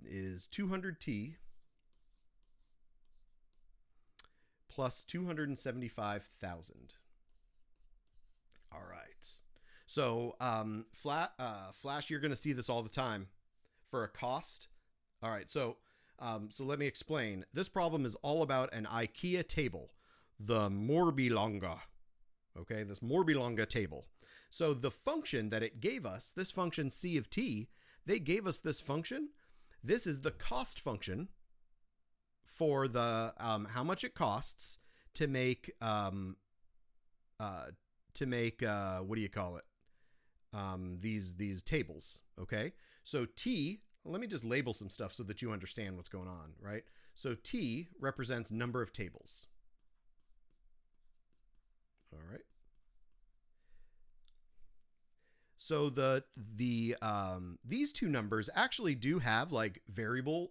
Is 200t plus 275,000. All right. So Flash, you're going to see this all the time for a cost. All right. So let me explain. This problem is all about an IKEA table, the Morbilonga. Okay, this Morbilonga table. So the function that it gave us, this function C of t, they gave us this function. This is the cost function for the how much it costs to make what do you call it? These tables. Okay, so T. Let me just label some stuff so that you understand what's going on, right? So T represents number of tables. All right. So these two numbers actually do have like variable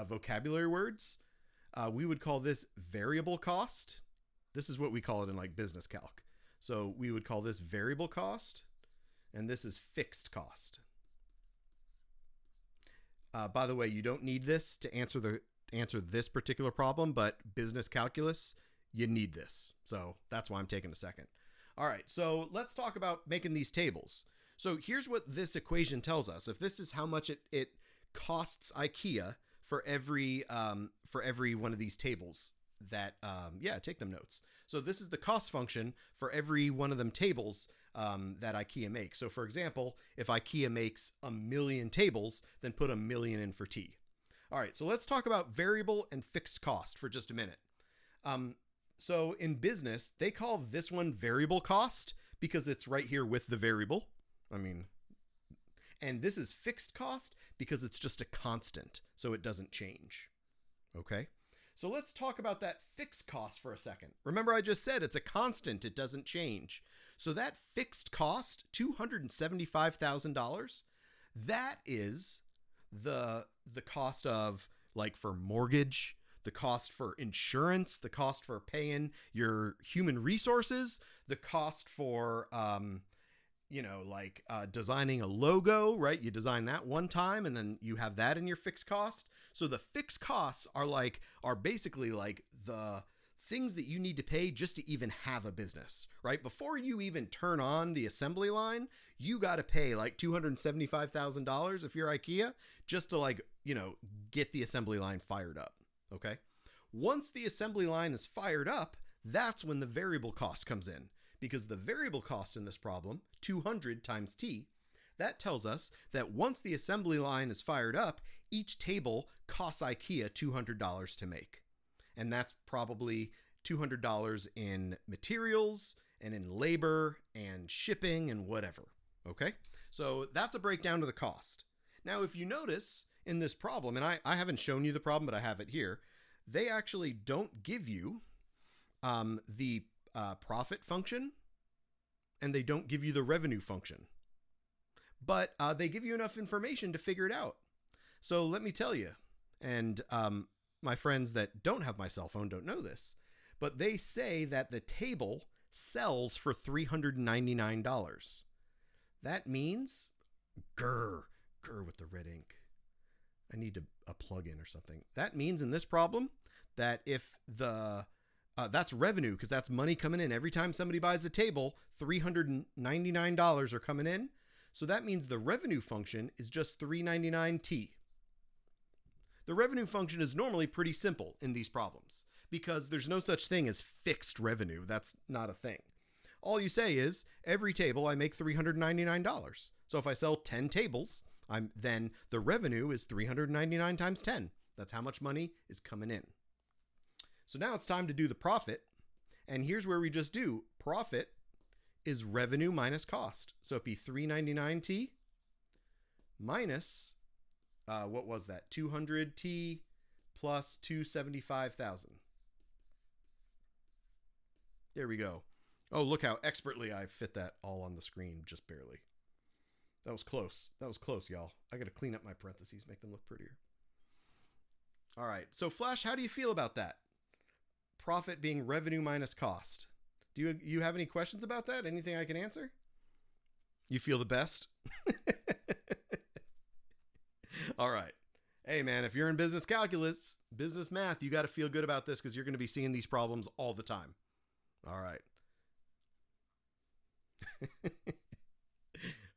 vocabulary words. We would call this variable cost. This is what we call it in like business calc. So we would call this variable cost, and this is fixed cost. By the way, you don't need this to answer this particular problem, but business calculus, you need this. So that's why I'm taking a second. All right, so let's talk about making these tables. So here's what this equation tells us. If this is how much it costs IKEA for every one of these tables that, take them notes. So this is the cost function for every one of them tables that IKEA makes. So for example, if IKEA makes 1,000,000 tables, then put 1,000,000 in for T. All right, so let's talk about variable and fixed cost for just a minute. So in business, they call this one variable cost because it's right here with the variable. And this is fixed cost because it's just a constant, so it doesn't change. Okay? So let's talk about that fixed cost for a second. Remember, I just said it's a constant, it doesn't change. So that fixed cost, $275,000, that is the cost of, like, for mortgage, the cost for insurance, the cost for paying your human resources, the cost for, designing a logo, right? You design that one time and then you have that in your fixed cost. So the fixed costs are basically like the things that you need to pay just to even have a business, right? Before you even turn on the assembly line, you got to pay like $275,000 if you're IKEA just to get the assembly line fired up. Okay. Once the assembly line is fired up, that's when the variable cost comes in, because the variable cost in this problem, 200 times T, that tells us that once the assembly line is fired up, each table costs IKEA $200 to make. And that's probably $200 in materials and in labor and shipping and whatever. Okay. So that's a breakdown to the cost. Now, if you notice, in this problem, and I haven't shown you the problem, but I have it here, they actually don't give you the profit function, and they don't give you the revenue function. But they give you enough information to figure it out. So let me tell you, and my friends that don't have my cell phone don't know this, but they say that the table sells for $399. That means, grr with the red ink. I need a plug-in or something. That means in this problem that if that's revenue, because that's money coming in. Every time somebody buys a table, $399 are coming in. So that means the revenue function is just $399t. The revenue function is normally pretty simple in these problems because there's no such thing as fixed revenue. That's not a thing. All you say is every table I make $399. So if I sell 10 tables, then the revenue is 399 times 10. That's how much money is coming in. So now it's time to do the profit. And here's where we just do profit is revenue minus cost. So it'd be 399t minus, what was that? 200t plus 275,000. There we go. Oh, look how expertly I fit that all on the screen, just barely. That was close. That was close, y'all. I got to clean up my parentheses, make them look prettier. All right. So Flash, how do you feel about that? Profit being revenue minus cost. Do you have any questions about that? Anything I can answer? You feel the best? All right. Hey, man, if you're in business calculus, business math, you got to feel good about this because you're going to be seeing these problems all the time. All right.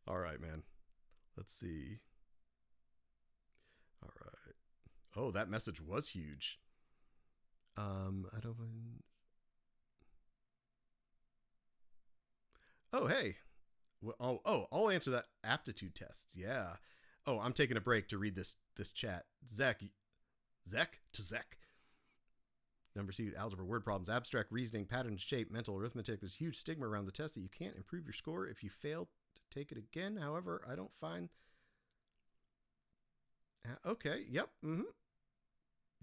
All right, man. Let's see. All right. Oh, that message was huge. I don't. Oh, hey. Well, I'll answer that aptitude tests. Yeah. Oh, I'm taking a break to read this chat. Zek. Number 2, algebra, word problems, abstract reasoning, pattern, shape, mental arithmetic. There's a huge stigma around the test that you can't improve your score if you fail to take it again. However, I don't find. Okay. Yep.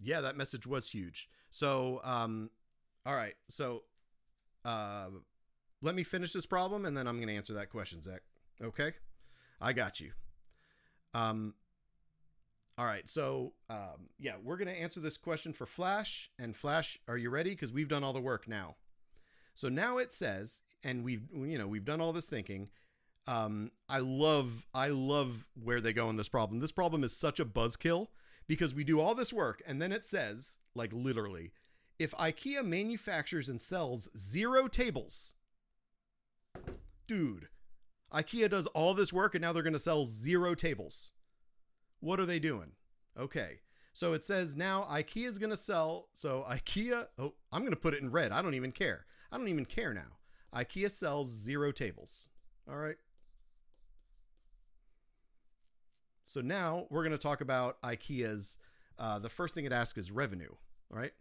Yeah, that message was huge. So, all right. So, let me finish this problem and then I'm going to answer that question, Zach. Okay. I got you. All right. So, yeah, we're going to answer this question for Flash. And Flash, are you ready? Because we've done all the work now. So now it says, and we've done all this thinking. I love where they go in this problem. This problem is such a buzzkill because we do all this work and then it says, like literally, if IKEA manufactures and sells 0 tables, dude, IKEA does all this work and now they're going to sell 0 tables. What are they doing? Okay. So it says now IKEA is going to sell. So IKEA, I'm going to put it in red. I don't even care. I don't even care now. IKEA sells 0 tables. All right. So now we're going to talk about IKEA's, the first thing it asks is revenue. All right.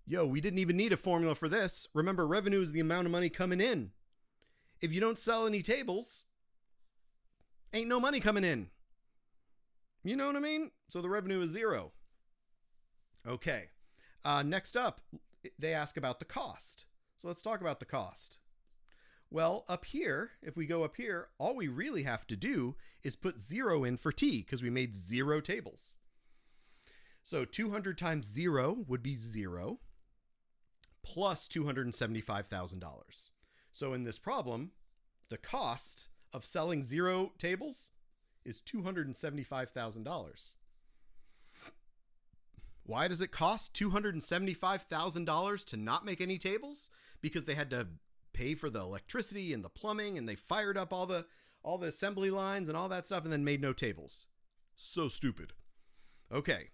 Yo, we didn't even need a formula for this. Remember, revenue is the amount of money coming in. If you don't sell any tables, ain't no money coming in. You know what I mean? So the revenue is 0. Okay. Next up, they ask about the cost. So let's talk about the cost. Well, up here, if we go up here, all we really have to do is put 0 in for t because we made 0 tables. So 200 times 0 would be 0 plus $275,000. So in this problem, the cost of selling 0 tables is $275,000. Why does it cost $275,000 to not make any tables? Because they had to pay for the electricity and the plumbing and they fired up all the assembly lines and all that stuff and then made no tables. So stupid. Okay.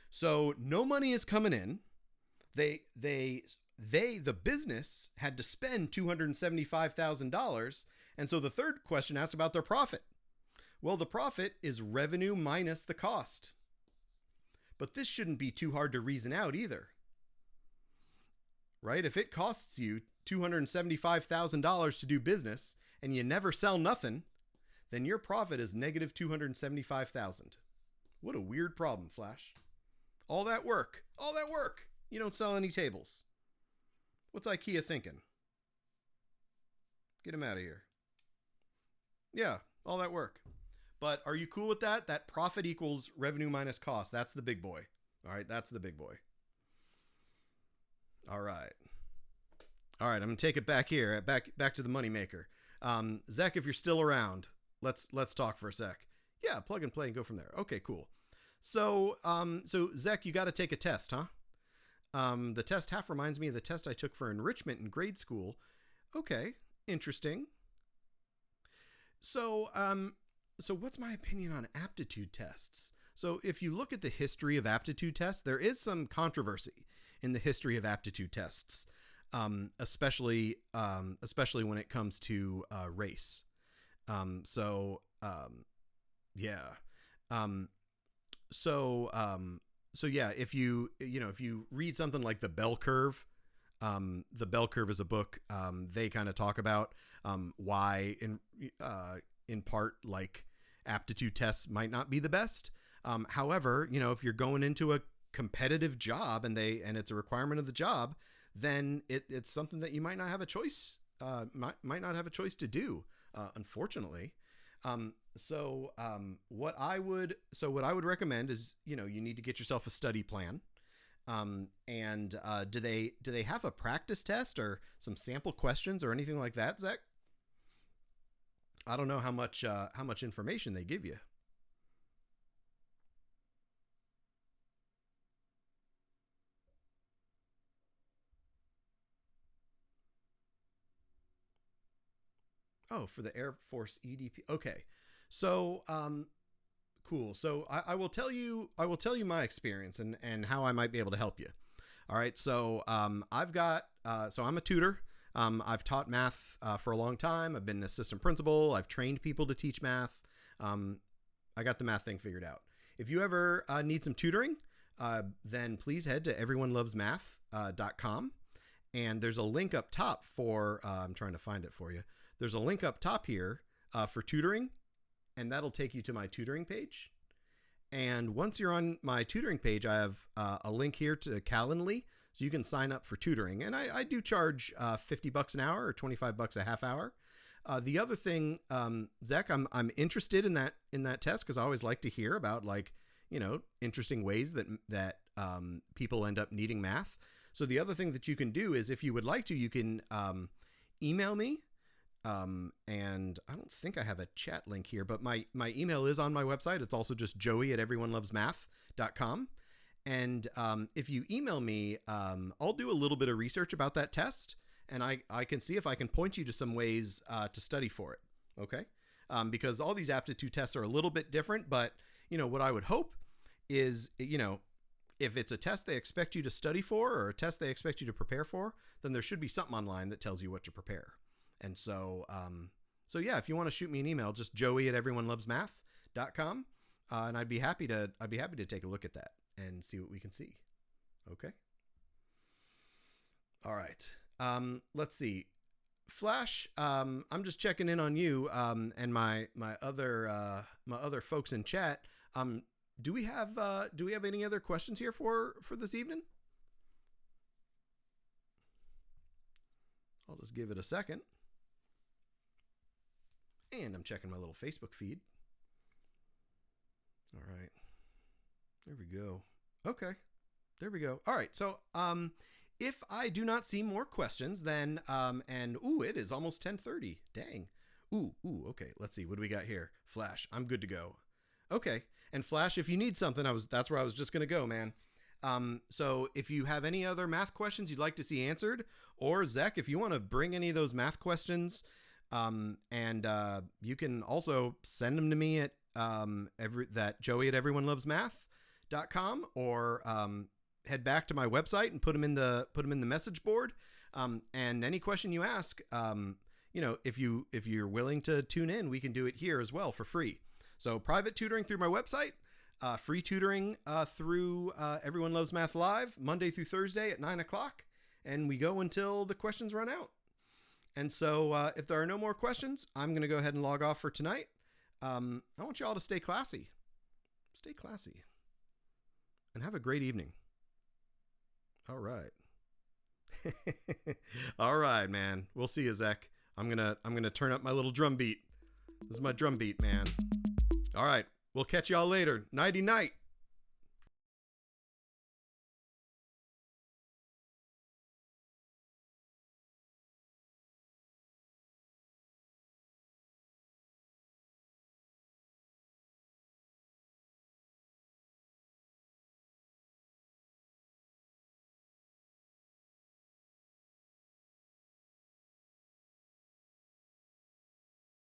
So no money is coming in. The business had to spend $275,000. And so the third question asks about their profit. Well, the profit is revenue minus the cost. But this shouldn't be too hard to reason out either. Right? If it costs you $275,000 to do business and you never sell nothing, then your profit is negative $275,000. What a weird problem, Flash. All that work. All that work. You don't sell any tables. What's IKEA thinking? Get him out of here. Yeah, all that work. But are you cool with that? That profit equals revenue minus cost. That's the big boy. All right, that's the big boy. All right. All right, I'm going to take it back here, back to the moneymaker. Zach, if you're still around, let's talk for a sec. Yeah, plug and play and go from there. Okay, cool. So Zach, you got to take a test, huh? The test half reminds me of the test I took for enrichment in grade school. Okay, interesting. So what's my opinion on aptitude tests? So if you look at the history of aptitude tests, there is some controversy in the history of aptitude tests, especially when it comes to race. If you read something like the bell curve is a book. They kind of talk about why in part like aptitude tests might not be the best. However, if you're going into a competitive job and it's a requirement of the job, then it's something that you might not have a choice might not have a choice to do, unfortunately. What I would recommend is, you need to get yourself a study plan. Do they have a practice test or some sample questions or anything like that, Zach? I don't know how much information they give you. Oh, for the Air Force EDP. Okay. So, cool. So I will tell you my experience and how I might be able to help you. All right. So, I'm a tutor. I've taught math, for a long time. I've been an assistant principal. I've trained people to teach math. I got the math thing figured out. If you ever need some tutoring, then please head to everyonelovesmath.com. And there's a link up top for, I'm trying to find it for you. There's a link up top here for tutoring, and that'll take you to my tutoring page. And once you're on my tutoring page, I have a link here to Calendly, so you can sign up for tutoring. And I do charge $50 an hour or $25 a half hour. The other thing, Zach, I'm interested in that test because I always like to hear about interesting ways that people end up needing math. So the other thing that you can do is, if you would like to, you can email me. And I don't think I have a chat link here, but my email is on my website. It's also just joey@everyonelovesmath.com. And if you email me, I'll do a little bit of research about that test, and I can see if I can point you to some ways to study for it. Okay? Because all these aptitude tests are a little bit different, but what I would hope is, if it's a test they expect you to study for or a test they expect you to prepare for, then there should be something online that tells you what to prepare. And so yeah, if you want to shoot me an email, just joey@everyonelovesmath.com. And I'd be happy to take a look at that and see what we can see. Okay. All right. Let's see. Flash, I'm just checking in on you, and my other folks in chat. Do we have any other questions here for this evening? I'll just give it a second. And I'm checking my little Facebook feed. All right. There we go. Okay. There we go. All right. So, if I do not see more questions, then, it is almost 10:30. Dang. Okay. Let's see. What do we got here? Flash, I'm good to go. Okay. And Flash, if you need something, that's where I was just going to go, man. So if you have any other math questions you'd like to see answered, or Zach, if you want to bring any of those math questions, you can also send them to me at joey@everyonelovesmath.com, or head back to my website and put them in the message board. And any question you ask, if you're willing to tune in, we can do it here as well for free. So private tutoring through my website, free tutoring through Everyone Loves Math Live, Monday through Thursday at 9:00, and we go until the questions run out. And so if there are no more questions, I'm going to go ahead and log off for tonight. I want you all to stay classy. Stay classy. And have a great evening. All right. All right, man. We'll see you, Zach. I'm gonna turn up my little drum beat. This is my drum beat, man. All right. We'll catch y'all later. Nighty night.